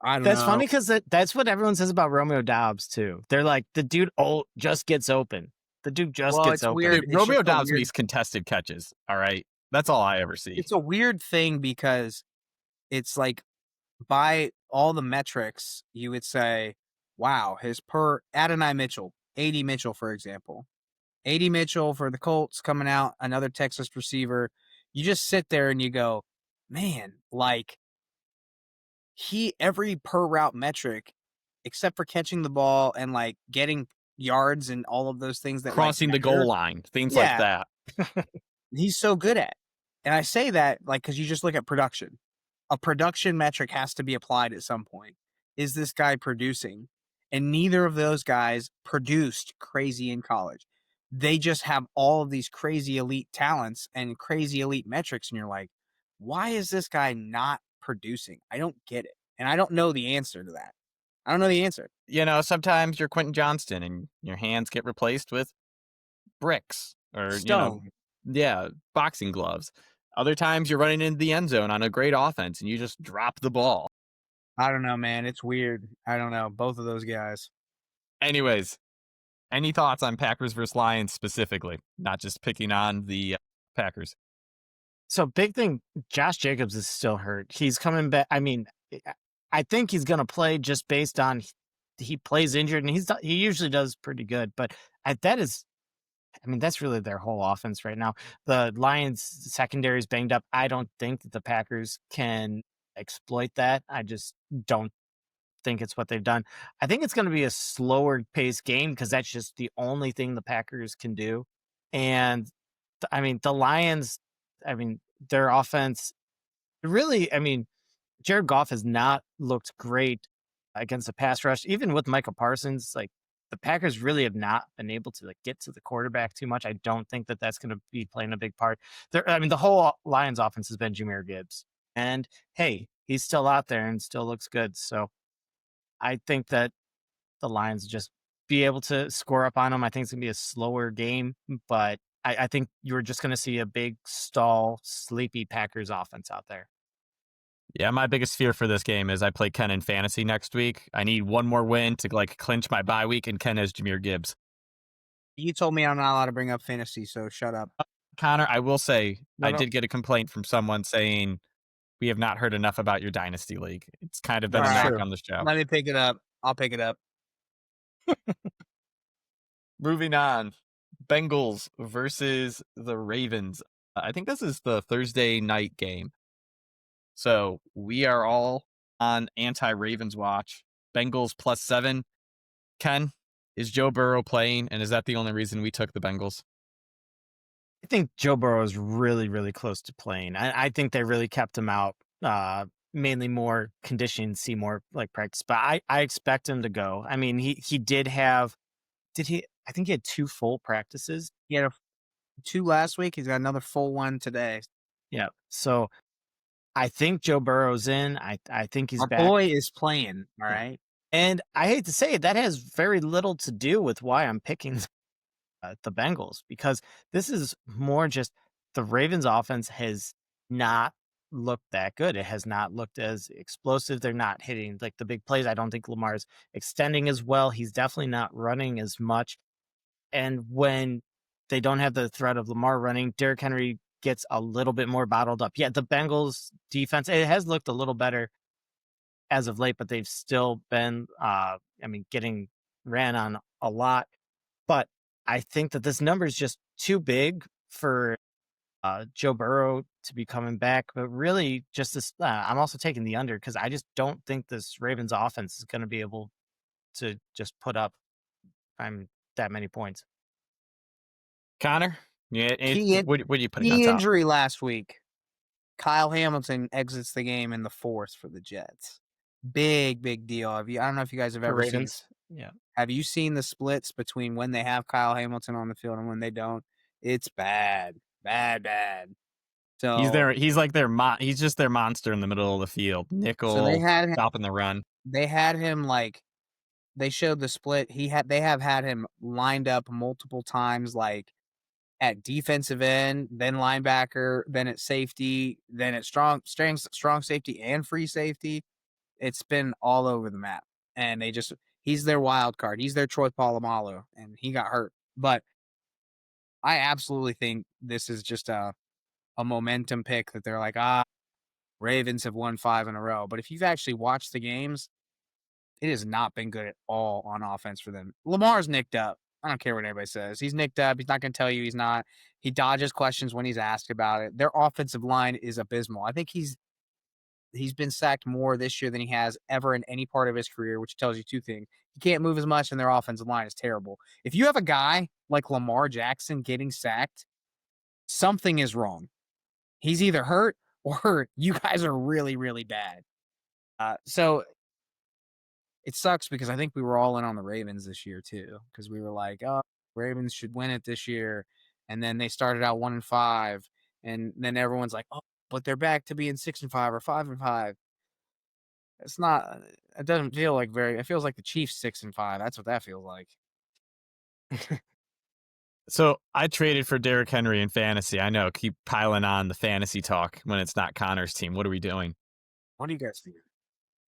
I don't know. That's funny because that's what everyone says about Romeo Doubs, too. They're like, the dude just gets open. The dude just gets open. Weird. Dude, Romeo Doubs makes contested catches, all right? That's all I ever see. It's a weird thing because it's by all the metrics, you would say, wow, his per Adonai Mitchell, 80 Mitchell, for example. 80 Mitchell for the Colts coming out, another Texas receiver. You just sit there and you go, man, every per route metric except for catching the ball and like getting yards and all of those things that Crossing like, the goal line, things like that. He's so good at. And I say that like because you just look at production. A production metric has to be applied at some point. Is this guy producing? And neither of those guys produced crazy in college. They just have all of these crazy elite talents and crazy elite metrics. And you're like, why is this guy not producing? I don't get it. And I don't know the answer to that. I don't know the answer. You know, sometimes you're Quentin Johnston and your hands get replaced with bricks or, Stone. boxing gloves. Other times you're running into the end zone on a great offense and you just drop the ball. I don't know, man. It's weird. I don't know. Both of those guys. Anyways, any thoughts on Packers versus Lions specifically? Not just picking on the Packers. So big thing, Josh Jacobs is still hurt. He's coming back. I mean, I think he's going to play just based on he plays injured, and he usually does pretty good. But that's really their whole offense right now. The Lions secondary is banged up. I don't think that the Packers can exploit that. I just don't think it's what they've done. I think it's going to be a slower paced game because that's just the only thing the Packers can do. And the Lions, their offense really, Jared Goff has not looked great against the pass rush, even with Michael Parsons. Like, the Packers really have not been able to get to the quarterback too much. I don't think that that's going to be playing a big part. The whole Lions offense has been Jahmyr Gibbs, and hey, he's still out there and still looks good. So I think that the Lions just be able to score up on them. I think it's going to be a slower game, but I think you're just going to see a big stall, sleepy Packers offense out there. Yeah, my biggest fear for this game is I play Ken in fantasy next week. I need one more win to clinch my bye week, and Ken has Jahmyr Gibbs. You told me I'm not allowed to bring up fantasy, so shut up. Connor, I will say I did get a complaint from someone saying we have not heard enough about your dynasty league. It's kind of been a knock on the show. Let me pick it up. I'll pick it up. Moving on, Bengals versus the Ravens. I think this is the Thursday night game. So we are all on anti-Ravens watch. Bengals +7. Ken, is Joe Burrow playing, and is that the only reason we took the Bengals? I think Joe Burrow is really, really close to playing. I think they really kept him out, mainly more conditioning, see more practice. But I expect him to go. I mean, he did have. Did he? I think he had 2 full practices. He had 2 last week. He's got another full one today. Yeah. So I think Joe Burrow's in. I think he's back. Our boy is playing. All right. And I hate to say it, that has very little to do with why I'm picking the Bengals, because this is more just the Ravens offense has not looked that good. It has not looked as explosive. They're not hitting the big plays. I don't think Lamar's extending as well. He's definitely not running as much. And when they don't have the threat of Lamar running, Derrick Henry gets a little bit more bottled up. Yeah, the Bengals defense, it has looked a little better as of late, but they've still been, getting ran on a lot. But I think that this number is just too big for Joe Burrow to be coming back. But really, just this, I'm also taking the under because I just don't think this Ravens offense is going to be able to just put up that many points. Connor, what are you putting on top? Injury last week. Kyle Hamilton exits the game in the 4th for the Jets. Big deal. I don't know if you guys have ever seen. Yeah. Have you seen the splits between when they have Kyle Hamilton on the field and when they don't? It's bad. So he's just their monster in the middle of the field. Nickel, so they had him, stopping the run. They had him they showed the split. They have had him lined up multiple times, at defensive end, then linebacker, then at safety, then at strong safety and free safety. It's been all over the map, and he's their wild card. He's their Troy Polamalu, and he got hurt. But I absolutely think this is just a momentum pick that they're Ravens have won 5 in a row. But if you've actually watched the games, it has not been good at all on offense for them. Lamar's nicked up. I don't care what anybody says. He's nicked up. He's not going to tell you he's not. He dodges questions when he's asked about it. Their offensive line is abysmal. I think he's he's been sacked more this year than he has ever in any part of his career, which tells you two things. He can't move as much, and their offensive line is terrible. If you have a guy like Lamar Jackson getting sacked, something is wrong. He's either hurt or you guys are really, really bad. So it sucks because I think we were all in on the Ravens this year too, because we were like, oh, Ravens should win it this year. And then they started out 1-5, and then everyone's like, oh, but they're back to being 6-5 or 5-5. It's not. It doesn't feel like very. It feels like the Chiefs 6-5. That's what that feels like. So I traded for Derrick Henry in fantasy. I know, keep piling on the fantasy talk when it's not Connor's team. What are we doing? What do you guys think?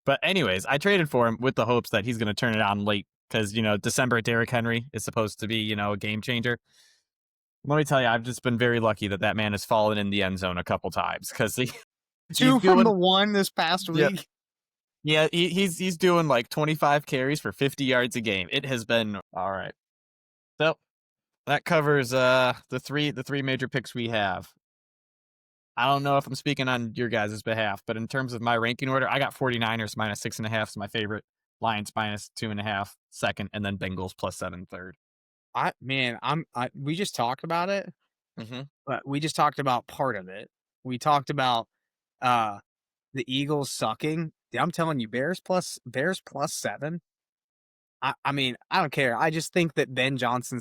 But anyways, I traded for him with the hopes that he's going to turn it on late because, December Derrick Henry is supposed to be, a game changer. Let me tell you, I've just been very lucky that man has fallen in the end zone a couple times because Two from the one this past week. Yeah, he's doing like 25 carries for 50 yards a game. It has been all right. So that covers the three major picks we have. I don't know if I'm speaking on your guys' behalf, but in terms of my ranking order, I got 49ers minus 6.5 is my favorite, Lions minus 2.5 second, and then Bengals plus 7 third. We just talked about it, but we just talked about part of it. We talked about the Eagles sucking. I'm telling you, Bears plus 7. I mean, I don't care. I just think that Ben Johnson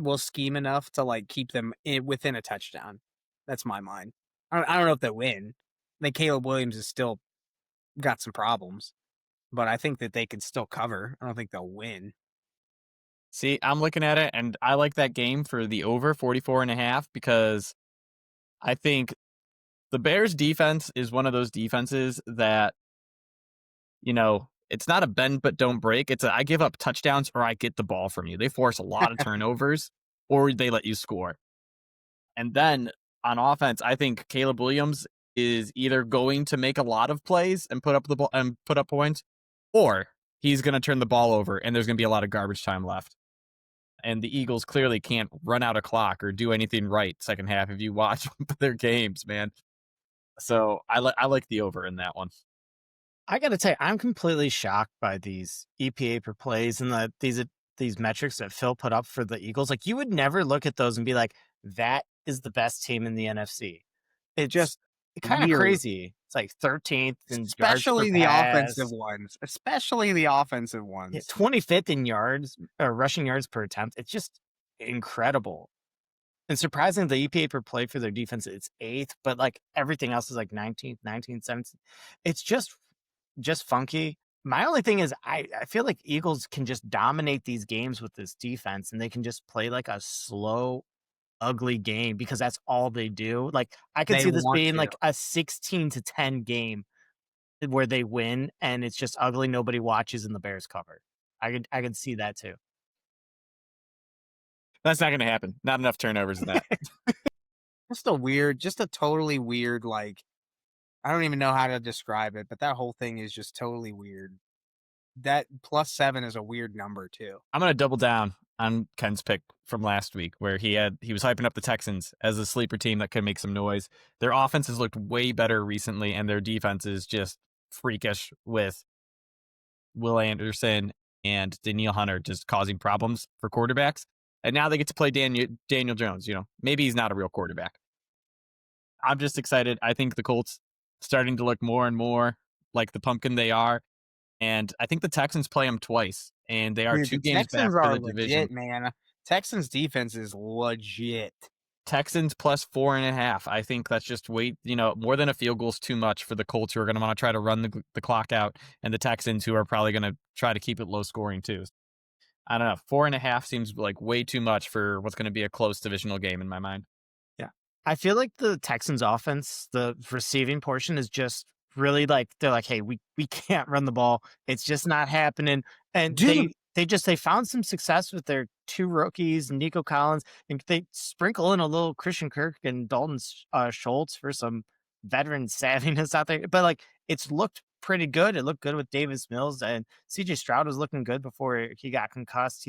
will scheme enough to like keep them within a touchdown. That's my mind. I don't know if they win. I think Caleb Williams has still got some problems, but I think that they can still cover. I don't think they'll win. See, I'm looking at it, and I like that game for the over 44.5 because I think the Bears defense is one of those defenses that, it's not a bend but don't break. It's I give up touchdowns or I get the ball from you. They force a lot of turnovers or they let you score. And then on offense, I think Caleb Williams is either going to make a lot of plays and put up the ball and put up points, or he's going to turn the ball over and there's going to be a lot of garbage time left. And the Eagles clearly can't run out a clock or do anything right second half if you watch their games, man. So I like the over in that one. I got to tell you, I'm completely shocked by these EPA per plays and these metrics that Phil put up for the Eagles. Like, you would never look at those and be like, that is the best team in the NFC. It's just kind of crazy. It's like 13th in especially the pass. offensive ones. Especially the offensive ones. Yeah, 25th in yards or rushing yards per attempt. It's just incredible. And surprising, the EPA per play for their defense, it's 8th, but like everything else is like 19th, 17th. It's just funky. My only thing is I feel like Eagles can just dominate these games with this defense, and they can just play like a slow, ugly game because that's all they do. Like, I could see this being like a 16-10 game where they win and it's just ugly, nobody watches, and the Bears cover. I could see that too. That's not going to happen. Not enough turnovers in that. Just a totally weird, like, I don't even know how to describe it, but that whole thing is just totally weird. That plus 7 is a weird number too. I'm going to double down on Ken's pick from last week where he was hyping up the Texans as a sleeper team that could make some noise. Their offense has looked way better recently, and their defense is just freakish with Will Anderson and Danielle Hunter just causing problems for quarterbacks. And now they get to play Daniel Jones. Maybe he's not a real quarterback. I'm just excited. I think the Colts starting to look more and more like the pumpkin they are. And I think the Texans play them twice, and they are 2 games back for the division. Legit, man. Texans defense is legit. Texans plus 4.5. I think that's just more than a field goal is too much for the Colts, who are going to want to try to run the clock out, and the Texans, who are probably going to try to keep it low scoring too. I don't know. 4.5 seems like way too much for what's going to be a close divisional game in my mind. Yeah. I feel like the Texans offense, the receiving portion is just really like, they're like, hey, we can't run the ball. It's just not happening. And they found some success with their 2 rookies, Nico Collins, and they sprinkle in a little Christian Kirk and Dalton Schultz for some veteran savviness out there. But like, it's looked pretty good. It looked good with Davis Mills, and CJ Stroud was looking good before he got concussed.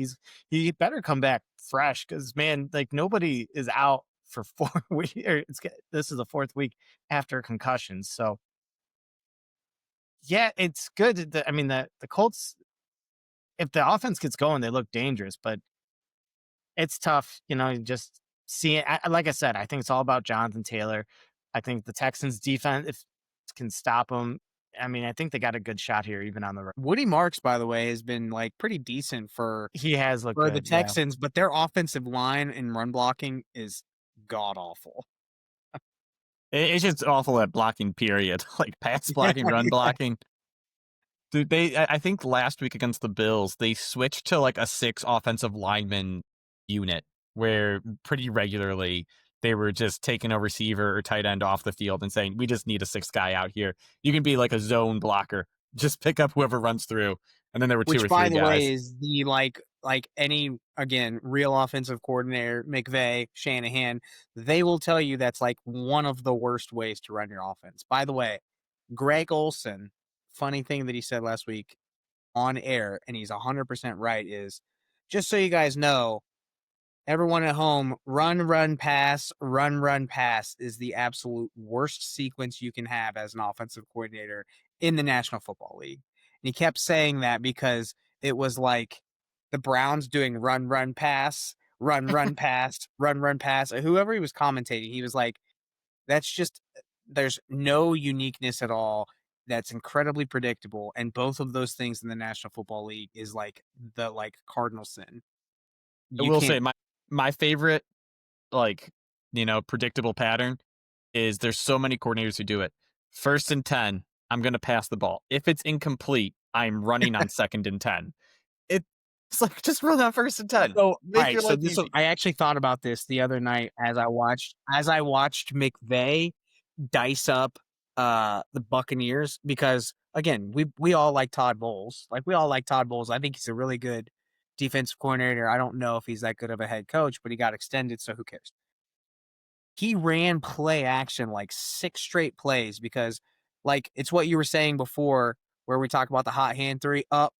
He better come back fresh because, man, like, nobody is out for 4 weeks. This is the 4th week after concussions. So, yeah, it's good. The Colts, if the offense gets going, they look dangerous, but it's tough. Just see it. Like I said, I think it's all about Jonathan Taylor. I think the Texans defense, if can stop them, I think they got a good shot here, even on the road. Woody Marks, by the way, has been like pretty decent for He has looked the good, Texans, but their offensive line and run blocking is god awful. It's just awful at blocking, period. Like pass blocking, run blocking. Dude, I think last week against the Bills, they switched to like a 6 offensive lineman unit where pretty regularly they were just taking a receiver or tight end off the field and saying, we just need a 6th guy out here. You can be like a zone blocker. Just pick up whoever runs through. And then there were 2 or 3 by the guys. way, is the like any, again, real offensive coordinator, McVay, Shanahan, they will tell you that's like one of the worst ways to run your offense. By the way, Greg Olson, funny thing that he said last week on air, and he's 100% right, is just so you guys know, everyone at home, run, pass is the absolute worst sequence you can have as an offensive coordinator in the National Football League. And he kept saying that because it was like the Browns doing run, pass, run, pass, run, pass. Whoever he was commentating, he was like, that's just, there's no uniqueness at all. That's incredibly predictable. And both of those things in the National Football League is like the cardinal sin. I will say my favorite, predictable pattern is there's so many coordinators who do it. 1st and 10, I'm going to pass the ball. If it's incomplete, I'm running on 2nd and 10. It's like, just run on 1st and 10. So, I actually thought about this the other night as I watched McVay dice up the Buccaneers, because again, we all like Todd Bowles. I think he's a really good defensive coordinator. I don't know if he's that good of a head coach, but he got extended, so who cares? He ran play action like 6 straight plays because, it's what you were saying before where we talk about the hot hand 3 up.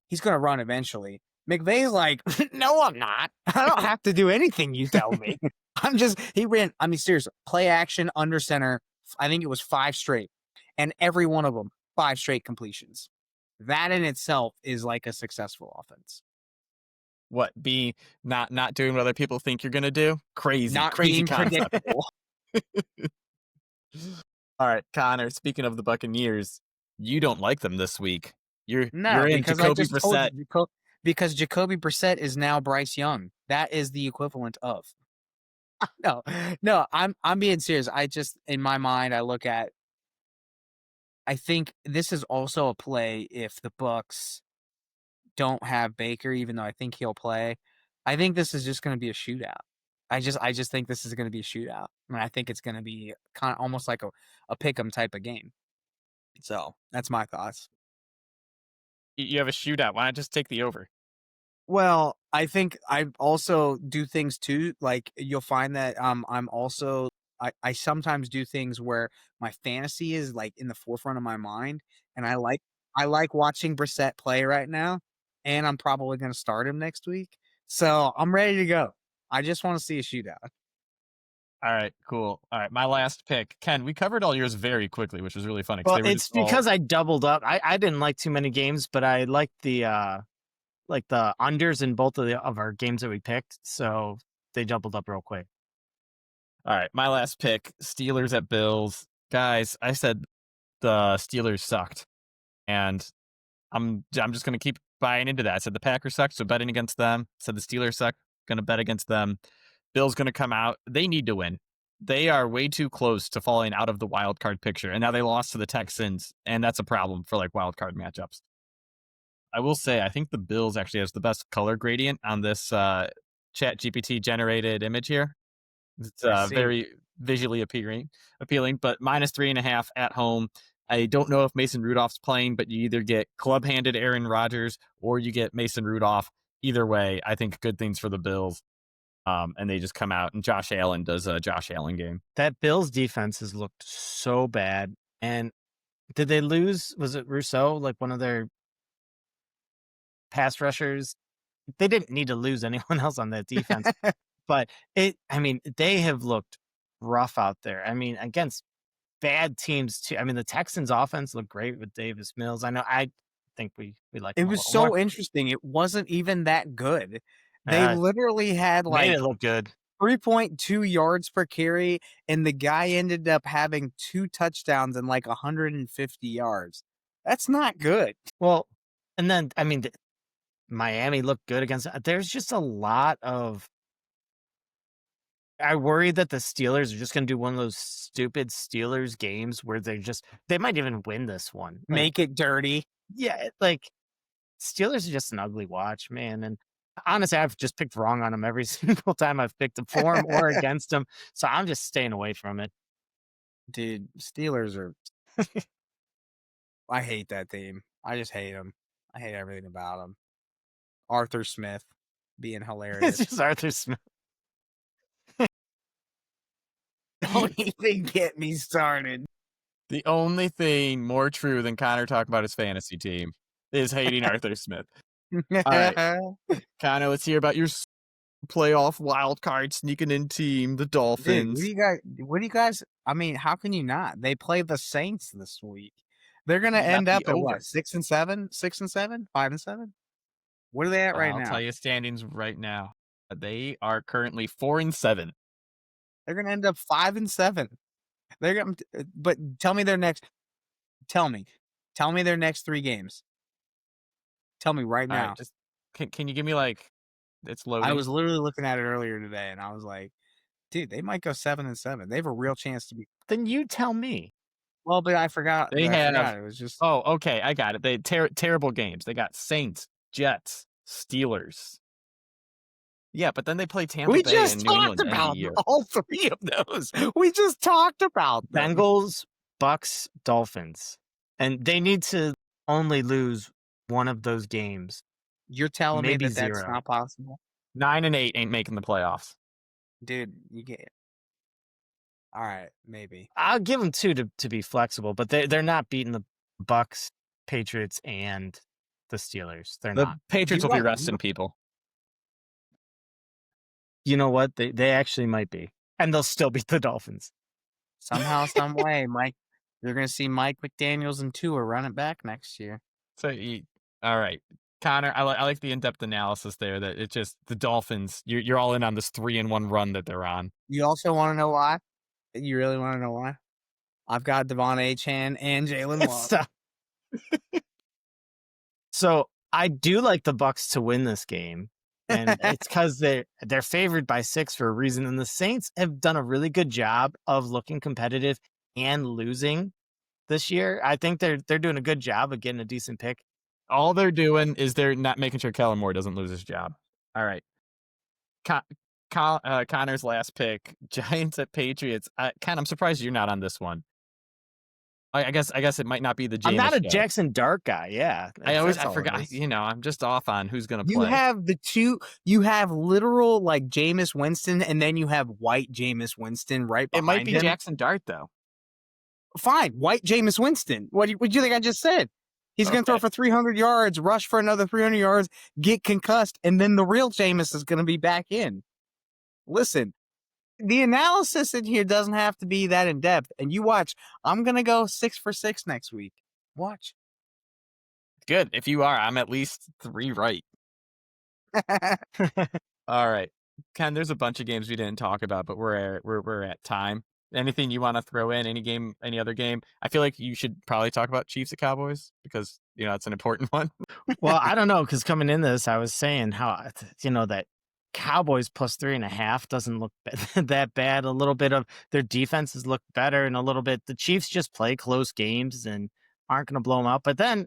He's going to run eventually. McVay's like, no, I'm not. I don't have to do anything you tell me. He ran, seriously, play action under center. I think it was 5 straight. And every one of them, 5 straight completions. That in itself is like a successful offense. What, be not doing what other people think you're going to do? Crazy being concept. predictable. All right, Connor, speaking of the Buccaneers, you don't like them this week. You're in because Jacoby Brissette. Because Jacoby Brissette is now Bryce Young. That is the equivalent of. No, I'm being serious. I just, in my mind, I think this is also a play if the Bucs don't have Baker, even though I think he'll play. I think this is just going to be a shootout. I just think this is going to be a shootout. I think it's going to be kind of almost like a pick'em type of game. So that's my thoughts. You have a shootout. Why not just take the over? Well, I think I also do things too. Like you'll find that I'm also I sometimes do things where my fantasy is like in the forefront of my mind, and I like watching Brissett play right now, and I'm probably going to start him next week. So I'm ready to go. I just want to see a shootout. All right, cool. All right, my last pick. Ken, we covered all yours very quickly, which was really funny. Well, it's because I doubled up. I didn't like too many games, but I liked the unders in both of our games that we picked, so they doubled up real quick. All right, my last pick, Steelers at Bills. Guys, I said the Steelers sucked, and I'm just going to keep buying into that. I said the Packers sucked, so betting against them. Said the Steelers suck, going to bet against them. Bill's going to come out. They need to win. They are way too close to falling out of the wild card picture, and now they lost to the Texans, and that's a problem for wild card matchups. I will say, I think the Bills actually has the best color gradient on this Chat GPT generated image here. It's very visually appealing, but -3.5 at home. I don't know if Mason Rudolph's playing, but you either get club-handed Aaron Rodgers or you get Mason Rudolph. Either way, I think good things for the Bills. And they just come out, and Josh Allen does a Josh Allen game. That Bills defense has looked so bad. And did they lose? Was it Rousseau, one of their pass rushers? They didn't need to lose anyone else on that defense. But they have looked rough out there. I mean, against bad teams too. I mean, the Texans offense looked great with Davis Mills. I think we like It him a was little so more. interesting. It wasn't even that good. They Yeah, literally had made like it look good. 3.2 yards per carry, and the guy ended up having 2 touchdowns and like 150 yards. That's not good. Well, and then Miami looked good against. There's just a lot of. I worry that the Steelers are just going to do one of those stupid Steelers games where they might even win this one. Make it dirty. Yeah, like Steelers are just an ugly watch, man. And honestly, I've just picked wrong on them every single time I've picked them for them or against them. So I'm just staying away from it. Dude, Steelers are. I hate that team. I just hate them. I hate everything about them. Arthur Smith being hilarious. It's just Arthur Smith. Don't even get me started. The only thing more true than Connor talking about his fantasy team is hating Arthur Smith. right. Connor, let's hear about your playoff wild card sneaking in team, the Dolphins. Dude, what do you guys? I mean, how can you not? They play the Saints this week. They're gonna end up at what? 6-7, 6-7, 5-7. What are they at right now? I'll tell you standings right now. They are currently 4-7. They're gonna end up 5-7. They're gonna, but tell me their next. Tell me their next 3 games. Tell me right now. Right, just can you give me it's loading? I was literally looking at it earlier today, and I was like, dude, they might go 7-7. They have a real chance to be. Then you tell me. Well, but I forgot. They have. It was just. Oh, okay, I got it. They terrible games. They got Saints, Jets, Steelers. Yeah, but then they play Tampa Bay and New England every year. All 3 of those. We just talked about them. Bengals, Bucks, Dolphins, and they need to only lose one of those games. You're telling Maybe me that's 0. not possible, 9-8 ain't making the playoffs. dude. You get. All right, maybe. I'll give them 2 to be flexible, but they're not beating the Bucks, Patriots, and the Steelers. They're The not. Patriots will be resting people. You know what? They actually might be, and they'll still beat the Dolphins. Somehow, some way, Mike. You're gonna see Mike McDaniels and Tua run it back next year. So, all right, Connor, I like the in-depth analysis there. That it's just the Dolphins. You're all in on this 3-1 run that they're on. You also want to know why? You really want to know why? I've got Devon Achane and Jalen Waddle. So I do like the Bucks to win this game, and it's because they're favored by 6 for a reason. And the Saints have done a really good job of looking competitive and losing this year. I think they're doing a good job of getting a decent pick. All they're doing is they're not making sure Kellen Moore doesn't lose his job. All right. Connor's last pick, Giants at Patriots. Ken, I'm surprised you're not on this one. I guess it might not be the Jameis I'm not a show. Jackson Dart guy. Yeah, I forgot. I'm just off on who's going to play. You have the 2. You have literal like Jameis Winston, and then you have white Jameis Winston right behind It might be him. Jackson Dart though. Fine, white Jameis Winston. What do you think I just said? He's going to throw for 300 yards, rush for another 300 yards, get concussed, and then the real Jameis is going to be back in. Listen, the analysis in here doesn't have to be that in depth. And you watch, I'm going to go 6 for 6 next week. Watch. Good. If you are, I'm at least 3 right. All right. Ken, there's a bunch of games we didn't talk about, but we're at time. Anything you want to throw in? Any other game? I feel like you should probably talk about Chiefs at Cowboys because, it's an important one. Well, I don't know, because coming in this, I was saying how, that Cowboys plus 3.5 doesn't look that bad. A little bit of their defenses look better, and a little bit the Chiefs just play close games and aren't going to blow them out. But then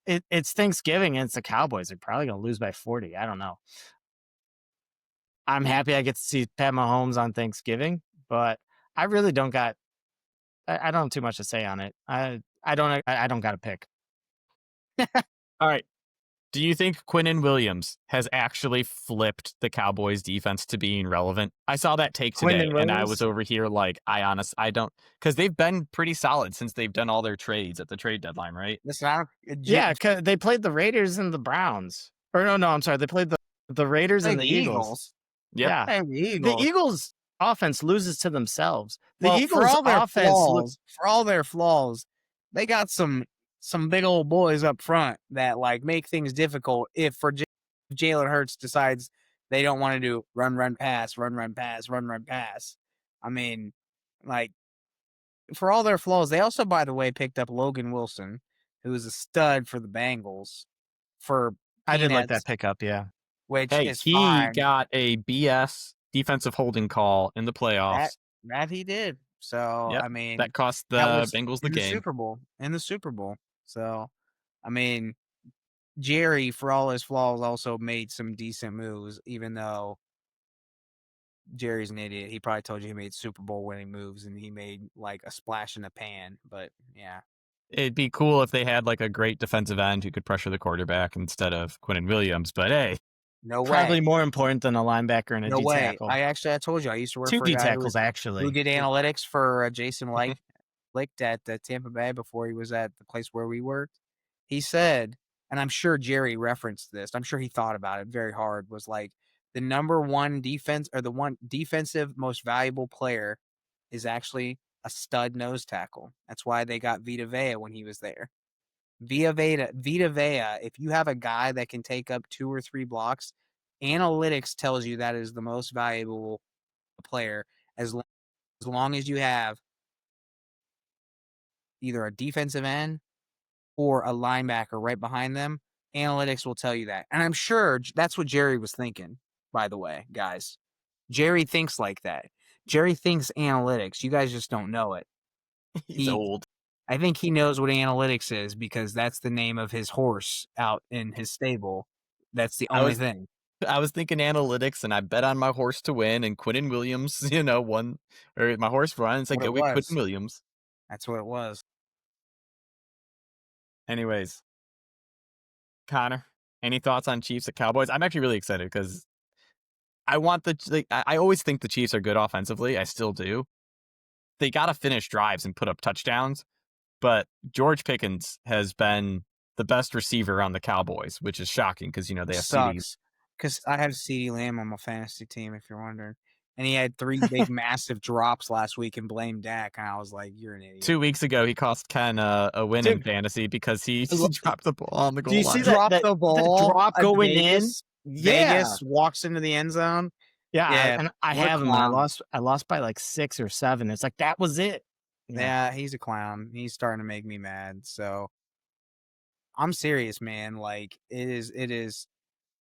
it's Thanksgiving and it's the Cowboys. They're probably going to lose by 40. I don't know. I'm happy I get to see Pat Mahomes on Thanksgiving, but I really don't got. I don't have too much to say on it. I don't got a pick. All right. Do you think Quinnen Williams has actually flipped the Cowboys defense to being relevant? I saw that take today, and I was over here like, I don't, because they've been pretty solid since they've done all their trades at the trade deadline, right? Listen, Yeah, because they played the Raiders and the Browns. Or no, I'm sorry. They played the Raiders and the Eagles. Yep. And The Eagles offense loses to themselves. The Well, Eagles offense for all their flaws, they got some big old boys up front that like make things difficult. If Jalen Hurts decides they don't want to do run, pass. I mean, like for all their flaws, they also, by the way, picked up Logan Wilson, who is a stud for the Bengals. For I did like peanuts, that pickup, yeah. which Hey, is he fine. got a BS defensive holding call in the playoffs. That he did. So Yep. I mean, That cost the that was Bengals the in game. In the Super Bowl. So I mean, Jerry, for all his flaws, also made some decent moves, even though Jerry's an idiot. He probably told you he made Super Bowl winning moves and he made like a splash in the pan. But yeah. It'd be cool if they had like a great defensive end who could pressure the quarterback instead of Quinnen Williams. But hey, No Probably way. more important than a linebacker and a No D way. tackle. I told you I used to work Two for a D guy tackles, actually. who did analytics for Jason Licht at Tampa Bay before he was at the place where we worked. He said, and I'm sure Jerry referenced this, I'm sure he thought about it very hard, was like the number one defense or the one defensive most valuable player is actually a stud nose tackle. That's why they got Vita Vea when he was there. Vita Vea, if you have a guy that can take up 2 or 3 blocks, analytics tells you that is the most valuable player as long as you have either a defensive end or a linebacker right behind them. Analytics will tell you that. And I'm sure that's what Jerry was thinking, by the way, guys. Jerry thinks like that. Jerry thinks analytics. You guys just don't know it. he's old. I think he knows what analytics is because that's the name of his horse out in his stable. That's the only thing. I was thinking analytics, and I bet on my horse to win, and Quinnen Williams, won, or my horse won. It's like, go get Quinnen Williams. That's what it was. Anyways, Connor, any thoughts on Chiefs at Cowboys? I'm actually really excited because I always think the Chiefs are good offensively. I still do. They got to finish drives and put up touchdowns, but George Pickens has been the best receiver on the Cowboys, which is shocking because, they have CDs. Because I have CeeDee Lamb on my fantasy team, if you're wondering. And he had 3 big, massive drops last week and blamed Dak. And I was like, you're an idiot. 2 weeks ago, he cost Ken a win in fantasy because he dropped the ball on the goal line. Do you see that the ball? The drop going Vegas, in? Vegas walks into the end zone. Yeah. And I have him. I lost by like 6 or 7. It's like, that was it. Yeah, he's a clown. He's starting to make me mad. So I'm serious, man. Like, it is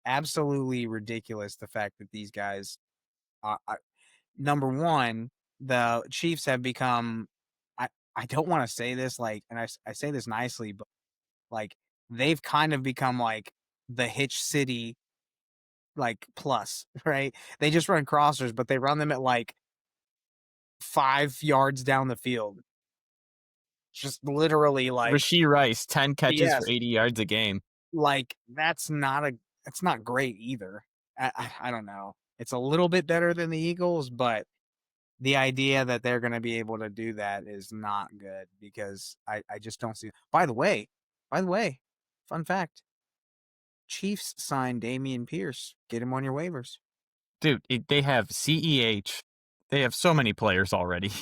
absolutely ridiculous the fact that these guys number one, the Chiefs have become I don't want to say this like, and I say this nicely, but like they've kind of become like the Hitch City like plus, right? They just run crossers, but they run them at like 5 yards down the field. Just literally like Rashee Rice, 10 catches for 80 yards a game. Like that's not great either. I don't know. It's a little bit better than the Eagles, but the idea that they're going to be able to do that is not good because I just don't see. By the way, fun fact: Chiefs signed Dameon Pierce. Get him on your waivers, dude. They have CEH. They have so many players already.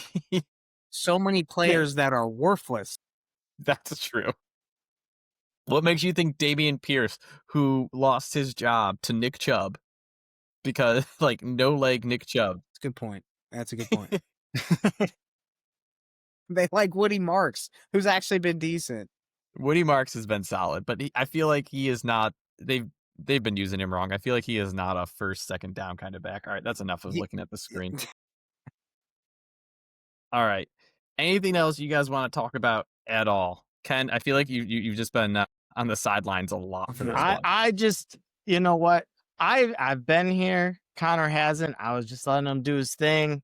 So many players that are worthless. That's true. What makes you think Dameon Pierce, who lost his job to Nick Chubb, because like no leg Nick Chubb? That's a good point. That's a good point. They like Woody Marks, who's actually been decent. Woody Marks has been solid, but I feel like he is not. They've been using him wrong. I feel like he is not a first, second down kind of back. All right, that's enough of looking at the screen. All right. Anything else you guys want to talk about at all? Ken, I feel like you've just been on the sidelines a lot for this one. I just, you know what? I've been here. Connor hasn't. I was just letting him do his thing.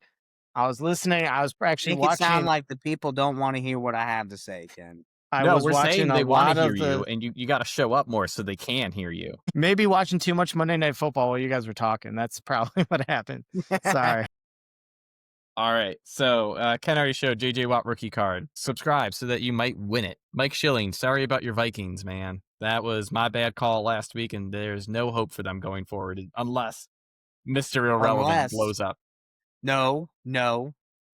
I was listening. I was actually watching. It sound like the people don't want to hear what I have to say, Ken. We're saying they want to hear you, and you got to show up more so they can hear you. Maybe watching too much Monday Night Football while you guys were talking. That's probably what happened. Sorry. All right, so Ken already showed J.J. Watt rookie card. Subscribe so that you might win it. Mike Schilling, sorry about your Vikings, man. That was my bad call last week, and there's no hope for them going forward unless Mr. Irrelevant Unless- blows up. No.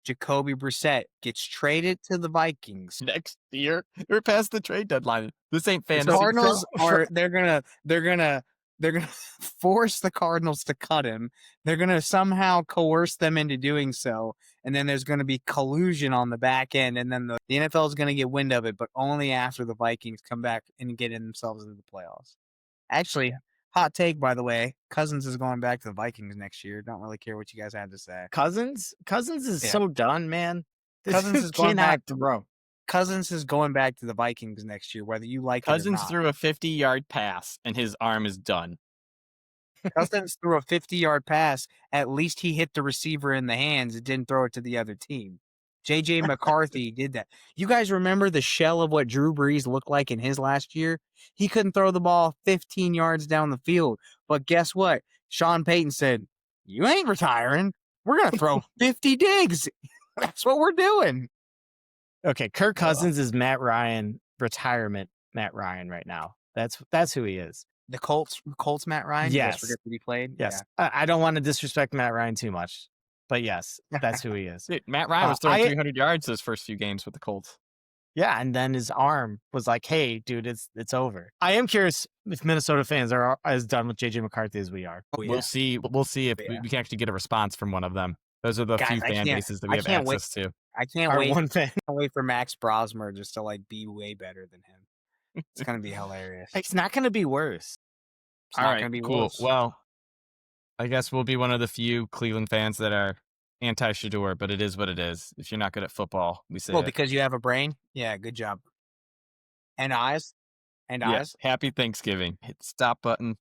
Jacoby Brissette gets traded to the Vikings. Next year, we're past the trade deadline. This ain't The fantasy. Cardinals they're gonna force the Cardinals to cut him. They're gonna somehow coerce them into doing so, and then there's gonna be collusion on the back end, and then the NFL is gonna get wind of it, but only after the Vikings come back and get in themselves into the playoffs. Actually, hot take, by the way, Cousins is going back to the Vikings next year. Don't really care what you guys have to say. Cousins is Yeah. so done, man. Cousins is going cannot back throw. Cousins is going back to the Vikings next year, whether you like it or Cousins not. threw a 50-yard pass, and his arm is done. Cousins threw a 50-yard pass. At least he hit the receiver in the hands. It didn't throw it to the other team. J.J. McCarthy did that. You guys remember the shell of what Drew Brees looked like in his last year? He couldn't throw the ball 15 yards down the field. But guess what? Sean Payton said, you ain't retiring. We're going to throw 50 digs. That's what we're doing. Okay, Kirk Cousins is Matt Ryan, retirement Matt Ryan right now. That's who he is. The Colts Matt Ryan? You guys Yes. forget that he played? Yes. I don't want to disrespect Matt Ryan too much, but yes, that's who he is. Dude, Matt Ryan was throwing I- 300 yards those first few games with the Colts. Yeah, and then his arm was like, "Hey, dude, it's over." I am curious if Minnesota fans are as done with JJ McCarthy as we are. Oh, yeah. We'll see. We'll see if Yeah. we can actually get a response from one of them. Those are the Guys, few I fan can't- bases that we I have can't wait- access to. I can't Our wait. one fan. Can't wait for Max Brosmer just to like be way better than him. It's gonna be hilarious. It's not going to be worse. It's All not right, gonna be cool. worse. Well, I guess we'll be one of the few Cleveland fans that are anti-Shador, but it is what it is. If you're not good at football, we say Well, it. because you have a brain. Yeah, good job. And eyes. And Yeah. eyes. Happy Thanksgiving. Hit the stop button.